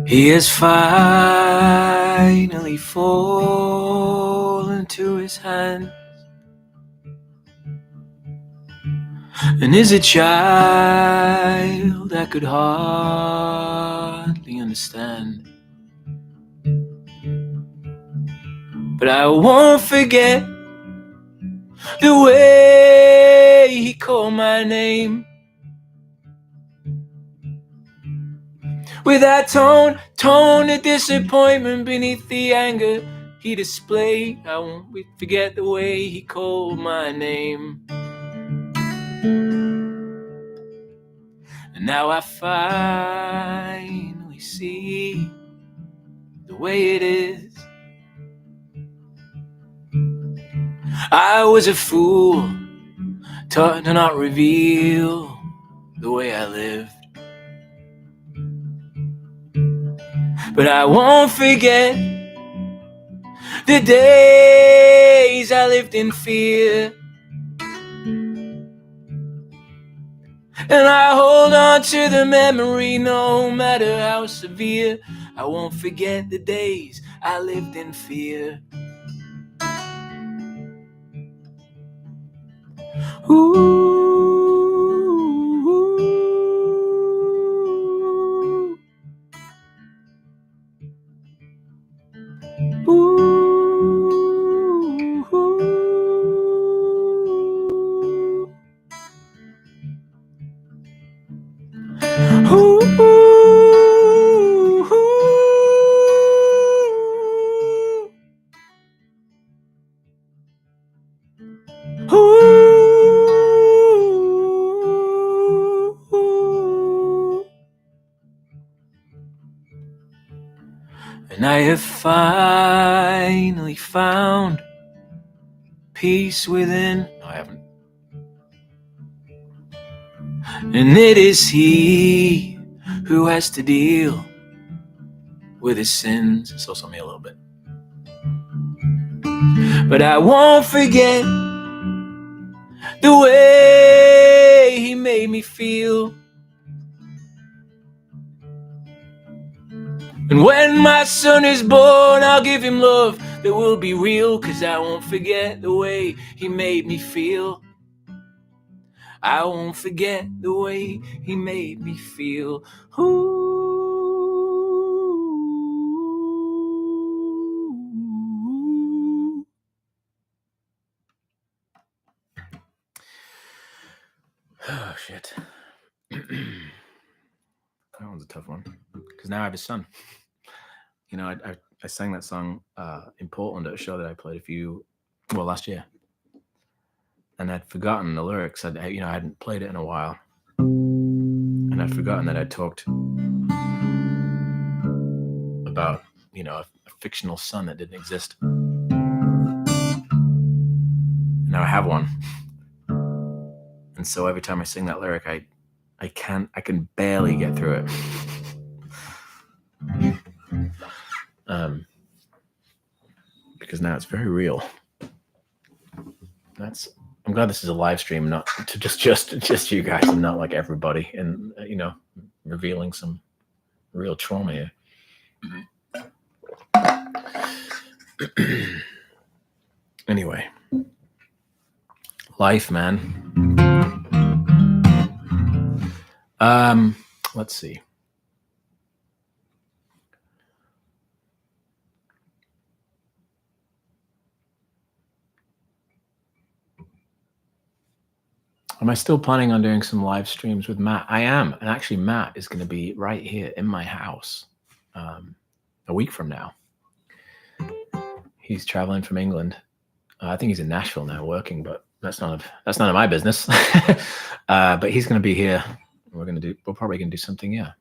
He has finally fallen to his hand and is a child I could hardly understand. But I won't forget the way he called my name, with that tone of disappointment beneath the anger he displayed. I won't forget the way he called my name. And now I finally see the way it is. I was a fool, taught to not reveal the way I lived. But I won't forget the days I lived in fear, and I hold on to the memory no matter how severe. I won't forget the days I lived in fear. Ooh. And I have finally found peace within. No, I haven't. And it is he who has to deal with his sins. It's also me a little bit. But I won't forget the way he made me feel. And when my son is born, I'll give him love that will be real, 'cause I won't forget the way he made me feel. I won't forget the way he made me feel. Ooh. Oh, shit. That one's a tough one, because now I have a son. You know, I sang that song in Portland at a show that I played last year. And I'd forgotten the lyrics. I hadn't played it in a while. And I'd forgotten that I talked about, a fictional son that didn't exist. Now I have one. And so every time I sing that lyric, I can barely get through it. Because now it's very real. I'm glad this is a live stream, not to just you guys, and not like everybody, and revealing some real trauma here. Anyway, life, man. Let's see. Am I still planning on doing some live streams with Matt? I am. And actually, Matt is going to be right here in my house a week from now. He's traveling from England. I think he's in Nashville now working, but that's none of my business. But he's going to be here. We're probably going to do something. Yeah.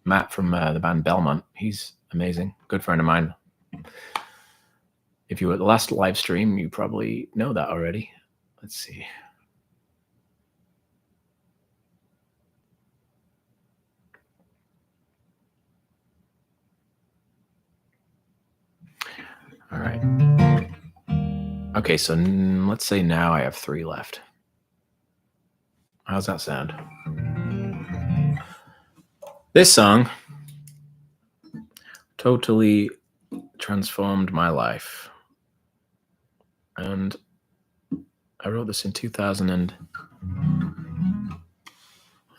Matt from the band Belmont. He's amazing. Good friend of mine. If you were at the last live stream, you probably know that already. Let's see. All right. Okay, so let's say now I have 3 left. How's that sound? This song totally transformed my life. And I wrote this in 2000 and... When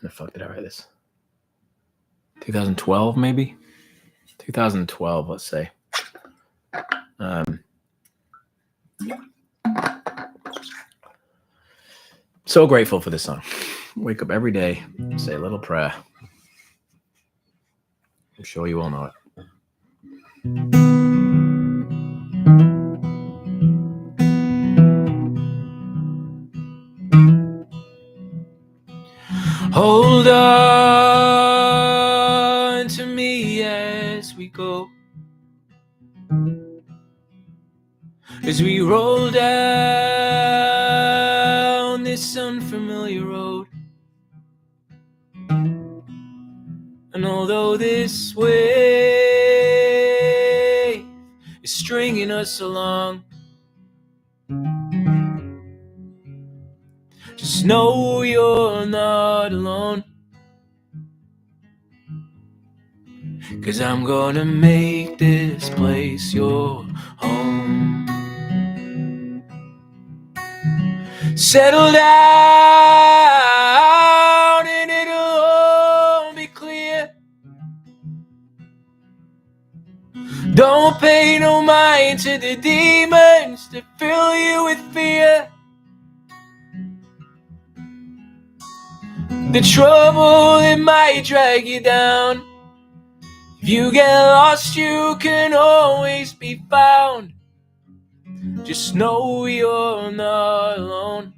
the fuck did I write this? 2012, maybe? 2012, let's say. So grateful for this song. Wake up every day, say a little prayer. I'm sure you all know it. Hold on to me as we go, as we roll down this unfamiliar road. And although this way is stringing us along, just know you're not alone. 'Cause I'm gonna make this place your home. Settle down and it'll all be clear. Don't pay no mind to the demons that fill you with fear. The trouble that might drag you down. If you get lost, you can always be found. Just know you're not alone.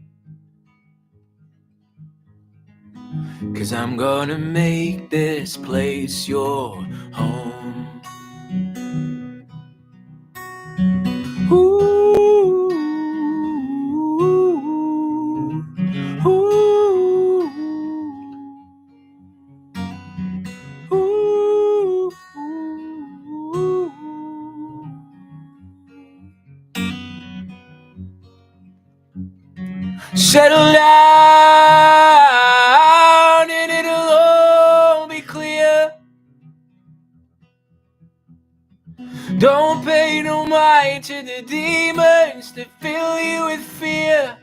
'Cause I'm gonna make this place your home. Ooh, ooh, ooh, ooh. Settle down and it'll all be clear. Don't pay no mind to the demons that fill you with fear.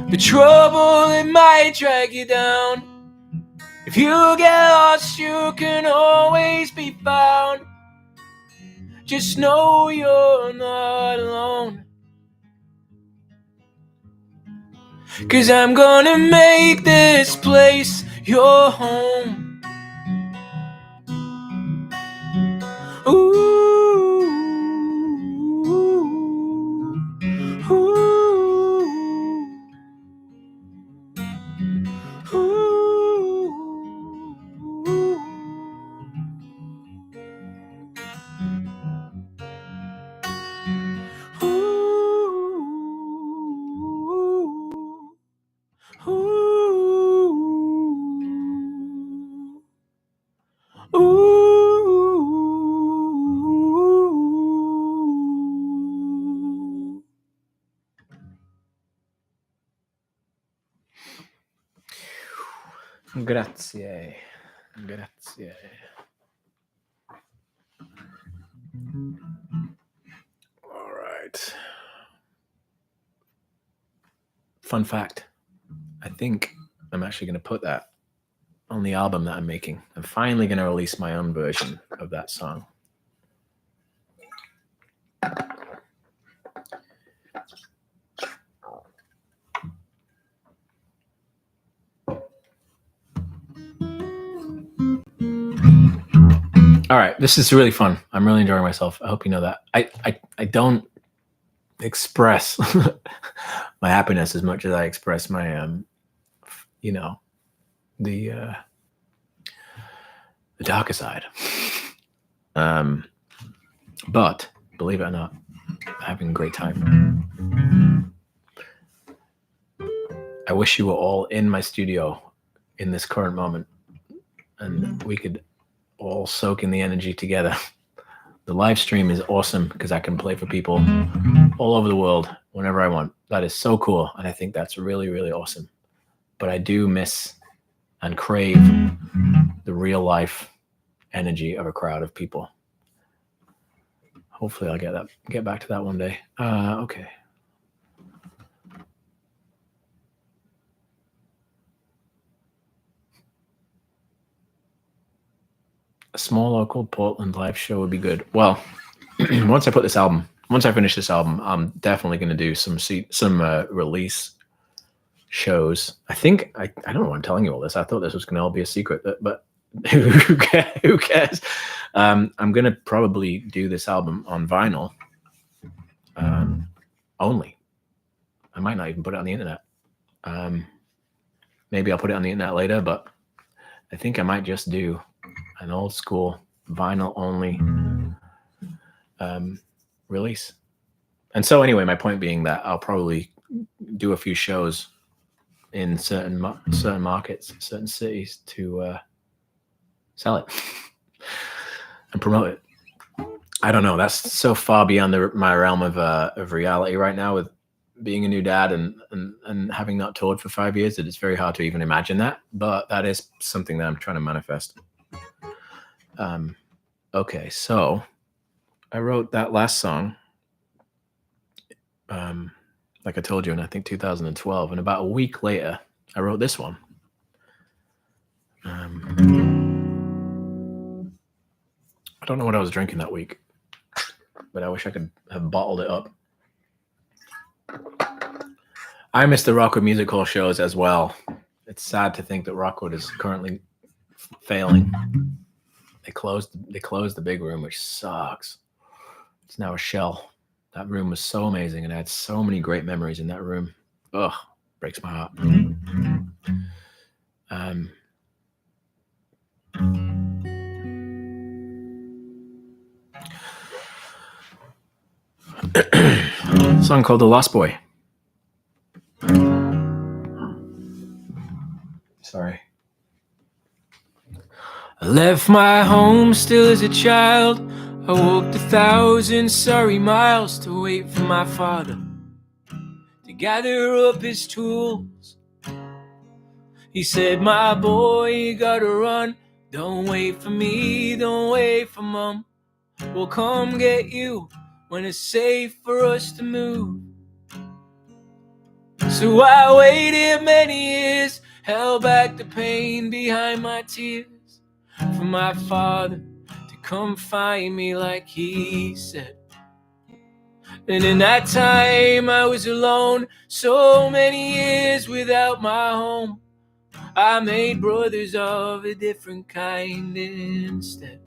The trouble that might drag you down. If you get lost, you can always be found. Just know you're not alone. 'Cause I'm gonna make this place your home. Ooh, ooh, ooh, Grazie. Grazie. All right. Fun fact. I think I'm actually going to put that on the album that I'm making. I'm finally going to release my own version of that song. All right, this is really fun. I'm really enjoying myself. I hope you know that. I don't express my happiness as much as I express my the darker side. But believe it or not, I'm having a great time. I wish you were all in my studio in this current moment, and we could all soak in the energy together. The live stream is awesome because I can play for people all over the world whenever I want. That is so cool, and I think that's really, really awesome. But I do miss and crave the real life energy of a crowd of people. Hopefully I'll get back to that one day. Okay. A small local Portland live show would be good. Well, once I finish this album, I'm definitely going to do some release shows. I think I don't know why I'm telling you all this. I thought this was going to all be a secret, but who cares? I'm going to probably do this album on vinyl only. I might not even put it on the internet. Maybe I'll put it on the internet later, but I think I might just do an old school vinyl only release. And so anyway, my point being that I'll probably do a few shows in certain markets, certain cities to sell it and promote it. I don't know. That's so far beyond my realm of reality right now with being a new dad and having not toured for 5 years, that it's very hard to even imagine that. But that is something that I'm trying to manifest. Okay, so I wrote that last song, like I told you, in I think 2012, and about a week later, I wrote this one. I don't know what I was drinking that week, but I wish I could have bottled it up. I miss the Rockwood Music Hall shows as well. It's sad to think that Rockwood is currently failing. They closed the big room, which sucks. It's now a shell. That room was so amazing, and I had so many great memories in that room. Ugh, breaks my heart. A song called The Lost Boy. Sorry. I left my home still as a child. I walked 1,000 sorry miles to wait for my father to gather up his tools. He said, my boy, you gotta run. Don't wait for me, don't wait for mom. We'll come get you when it's safe for us to move. So I waited many years, held back the pain behind my tears, for my father to come find me like he said. And in that time I was alone, so many years without my home. I made brothers of a different kind instead.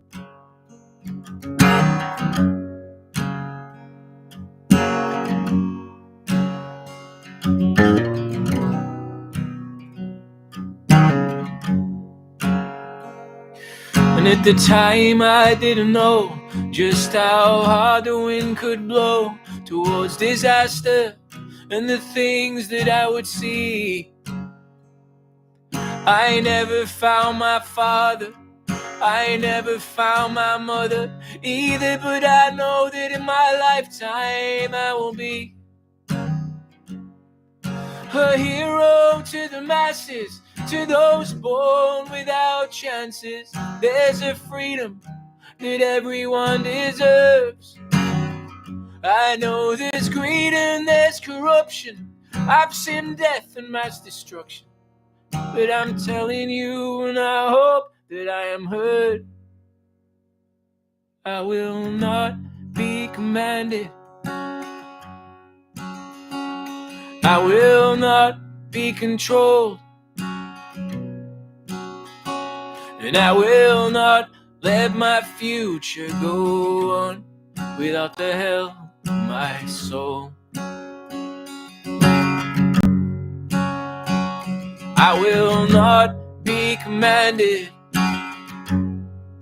And at the time I didn't know just how hard the wind could blow towards disaster and the things that I would see. I never found my father, I never found my mother either, but I know that in my lifetime I will be a hero to the masses, to those born without chances. There's a freedom that everyone deserves. I know there's greed and there's corruption. I've seen death and mass destruction. But I'm telling you, and I hope that I am heard, I will not be commanded. I will not be controlled. And I will not let my future go on without the help of my soul. I will not be commanded.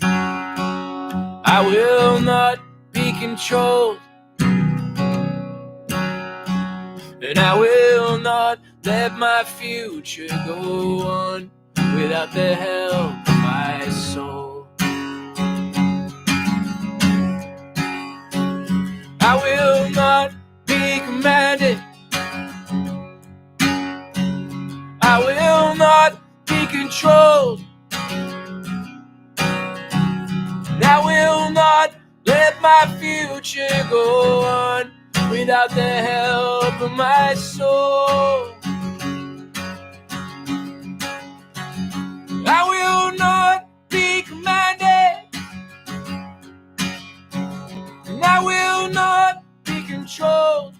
I will not be controlled. And I will not let my future go on without the help of my soul. I will not be commanded. I will not be controlled. And I will not let my future go on without the help of my soul. I will not be commanded, and I will not be controlled,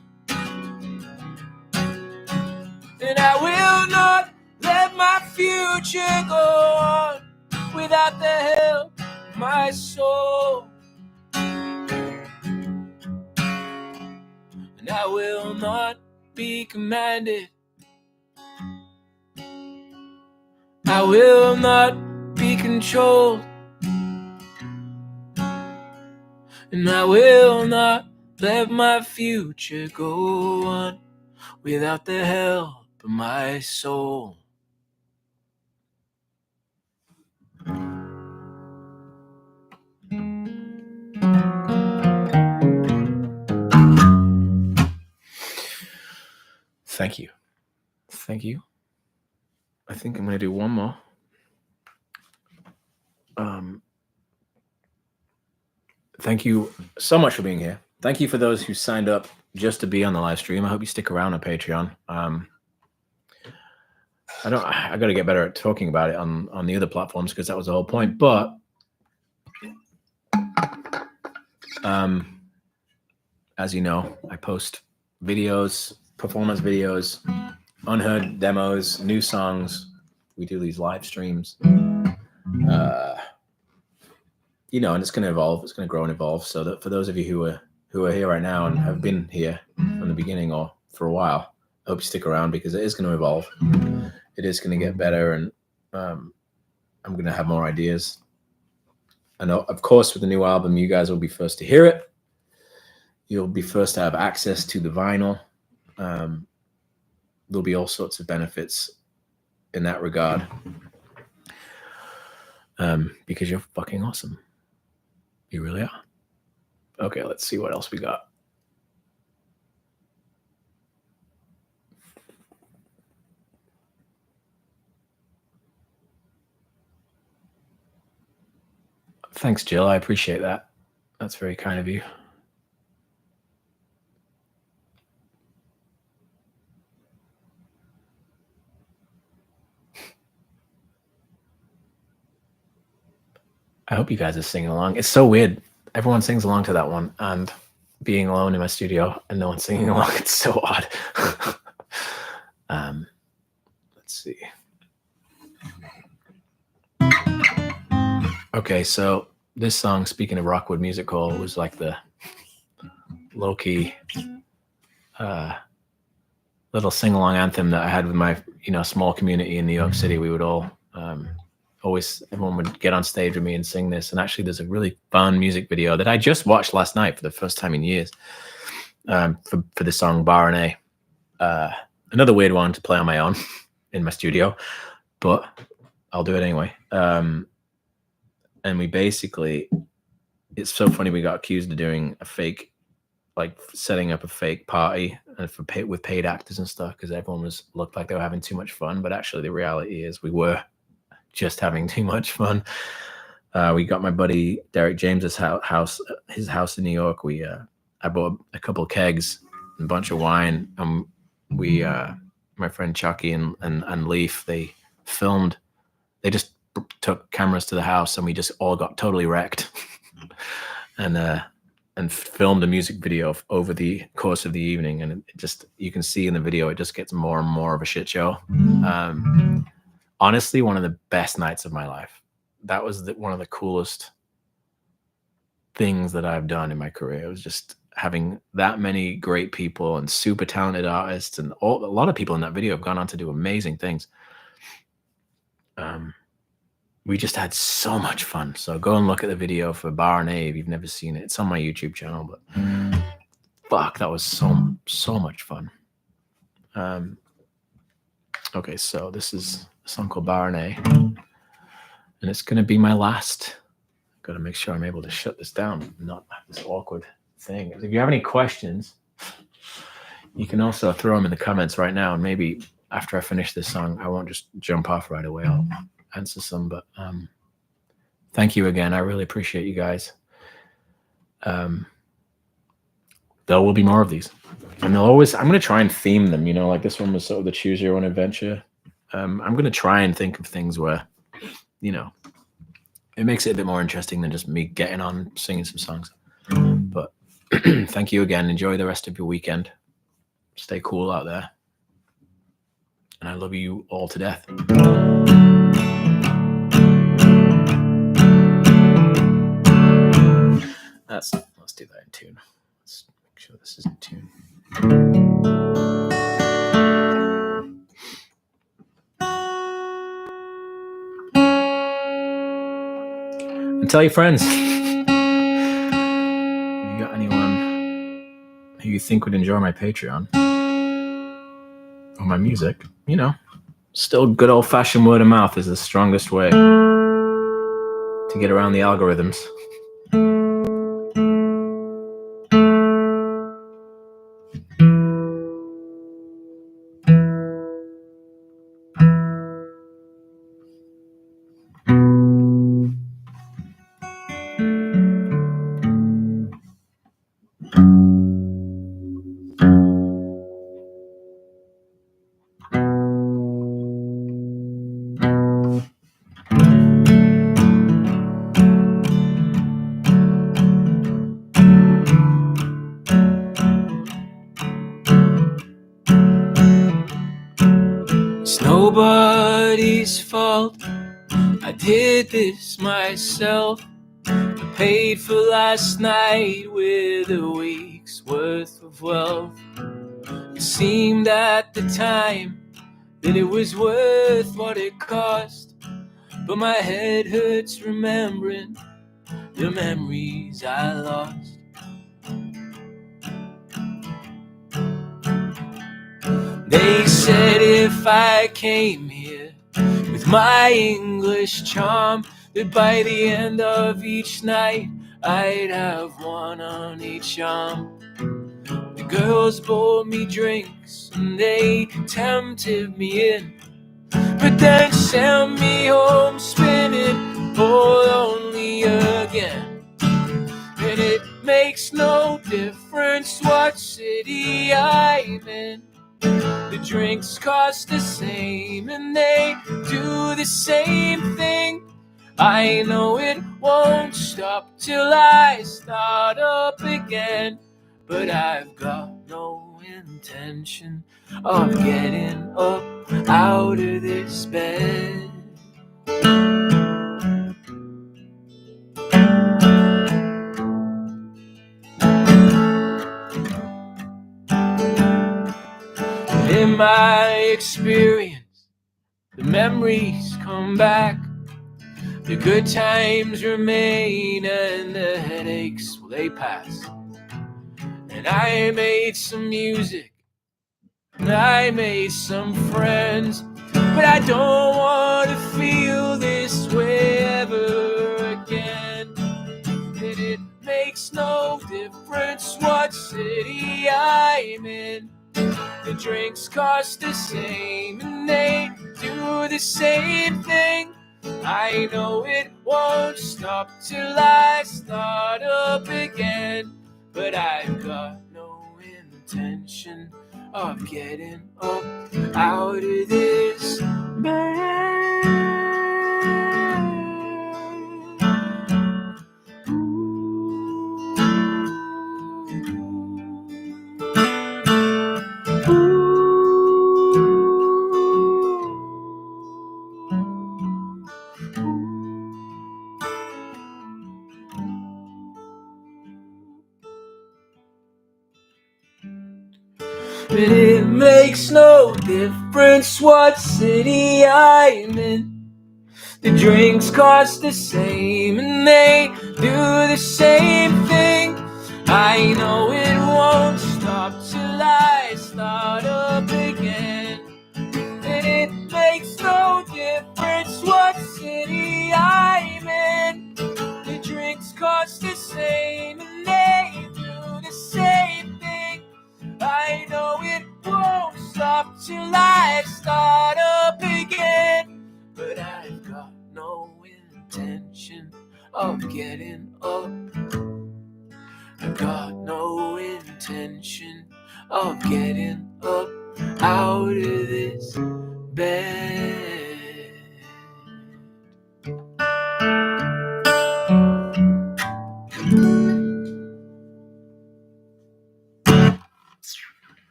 and I will not let my future go on without the help of my soul. And I will not be commanded. I will not be controlled. And I will not let my future go on without the help of my soul. Thank you. Thank you. I think I'm going to do one more. Thank you so much for being here. Thank you for those who signed up just to be on the live stream. I hope you stick around on Patreon. I got to get better at talking about it on the other platforms because that was the whole point. But as you know, I post videos, performance videos, unheard demos, new songs. We do these live streams. And it's going to evolve. It's going to grow and evolve. So that for those of you who are here right now and have been here from the beginning or for a while, I hope you stick around because it is going to evolve. It is going to get better, and I'm going to have more ideas. And of course, with the new album, you guys will be first to hear it. You'll be first to have access to the vinyl. There'll be all sorts of benefits in that regard. Because you're fucking awesome. You really are. Okay, let's see what else we got. Thanks, Jill. I appreciate that. That's very kind of you. I hope you guys are singing along. It's so weird. Everyone sings along to that one, and being alone in my studio and no one singing along, it's so odd. Let's see. Okay, so this song, speaking of Rockwood Music Hall, was like the low-key little sing-along anthem that I had with my small community in New York City. We would all everyone would get on stage with me and sing this. And actually, there's a really fun music video that I just watched last night for the first time in years for the song Bar and A. Another weird one to play on my own in my studio, but I'll do it anyway. And we basically, it's so funny, we got accused of doing a fake, like setting up a fake party with paid actors and stuff because everyone looked like they were having too much fun. But actually, the reality is we were just having too much fun. We got my buddy Derek James's house in New York. I bought a couple of kegs and a bunch of wine, and we my friend Chucky and Leaf, they just took cameras to the house, and we just all got totally wrecked and filmed a music video over the course of the evening. And it just, you can see in the video, it just gets more and more of a shit show. Honestly, one of the best nights of my life. That was one of the coolest things that I've done in my career. It was just having that many great people and super talented artists, and a lot of people in that video have gone on to do amazing things. We just had so much fun. So go and look at the video for Bar and A if you've never seen it. It's on my YouTube channel, but fuck, that was so much fun. Okay, so this is a song called Bar and A, and it's gonna be my last. Got to make sure I'm able to shut this down and not have this awkward thing. If you have any questions, you can also throw them in the comments right now, and maybe after I finish this song, I won't just jump off right away. I'll answer some, but thank you again. I really appreciate you guys. There will be more of these, and they'll always, I'm going to try and theme them, you know, like this one was sort of the choose your own adventure. I'm going to try and think of things where, you know, it makes it a bit more interesting than just me getting on singing some songs. But thank you again. Enjoy the rest of your weekend. Stay cool out there. And I love you all to death. Let's do that in tune. Let's make sure this is in tune. And tell your friends. If you got anyone who you think would enjoy my Patreon or my music, you know, still good old-fashioned word of mouth is the strongest way to get around the algorithms. It's nobody's fault. I did this myself. I paid for last night with a week's worth of wealth. It seemed at the time that it was worth what it cost, but my head hurts remembering the memories I lost. They said if I came here with my English charm, that by the end of each night I'd have one on each arm. The girls bought me drinks and they tempted me in, but then sent me home spinning all lonely again. And it makes no difference what city I'm in. The drinks cost the same and they do the same thing. I know it won't stop till I start up again, but I've got no intention of getting up out of this bed. In my experience, the memories come back. The good times remain and the headaches, well, they pass. And I made some music and I made some friends, but I don't want to feel this way ever again. And it makes no difference what city I'm in. The drinks cost the same and they do the same thing. I know it won't stop till I start up again, but I've got no intention of getting up out of this bed. it makes no difference what city I'm in. The drinks cost the same and they do the same thing. I know it won't stop till I start up again. And it makes no difference what city I'm in. The drinks cost the same and they do the same thing. I know it won't stop till I start up again. But I've got no intention of getting up. I've got no intention of getting up out of this bed.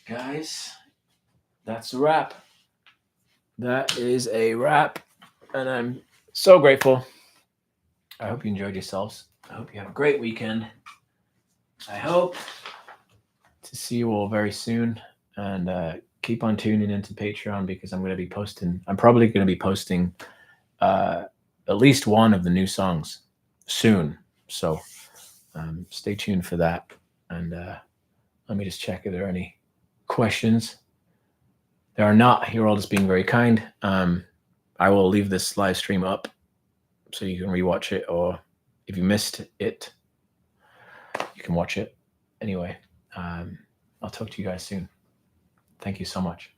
Guys, that's a wrap. That is a wrap, and I'm so grateful. I hope you enjoyed yourselves. I hope you have a great weekend. I hope to see you all very soon, and keep on tuning into Patreon, because I'm probably going to be posting at least one of the new songs soon. So stay tuned for that. And let me just check if there are any questions. There are not. You're all just being very kind. I will leave this live stream up so you can rewatch it, or if you missed it, you can watch it. Anyway, I'll talk to you guys soon. Thank you so much.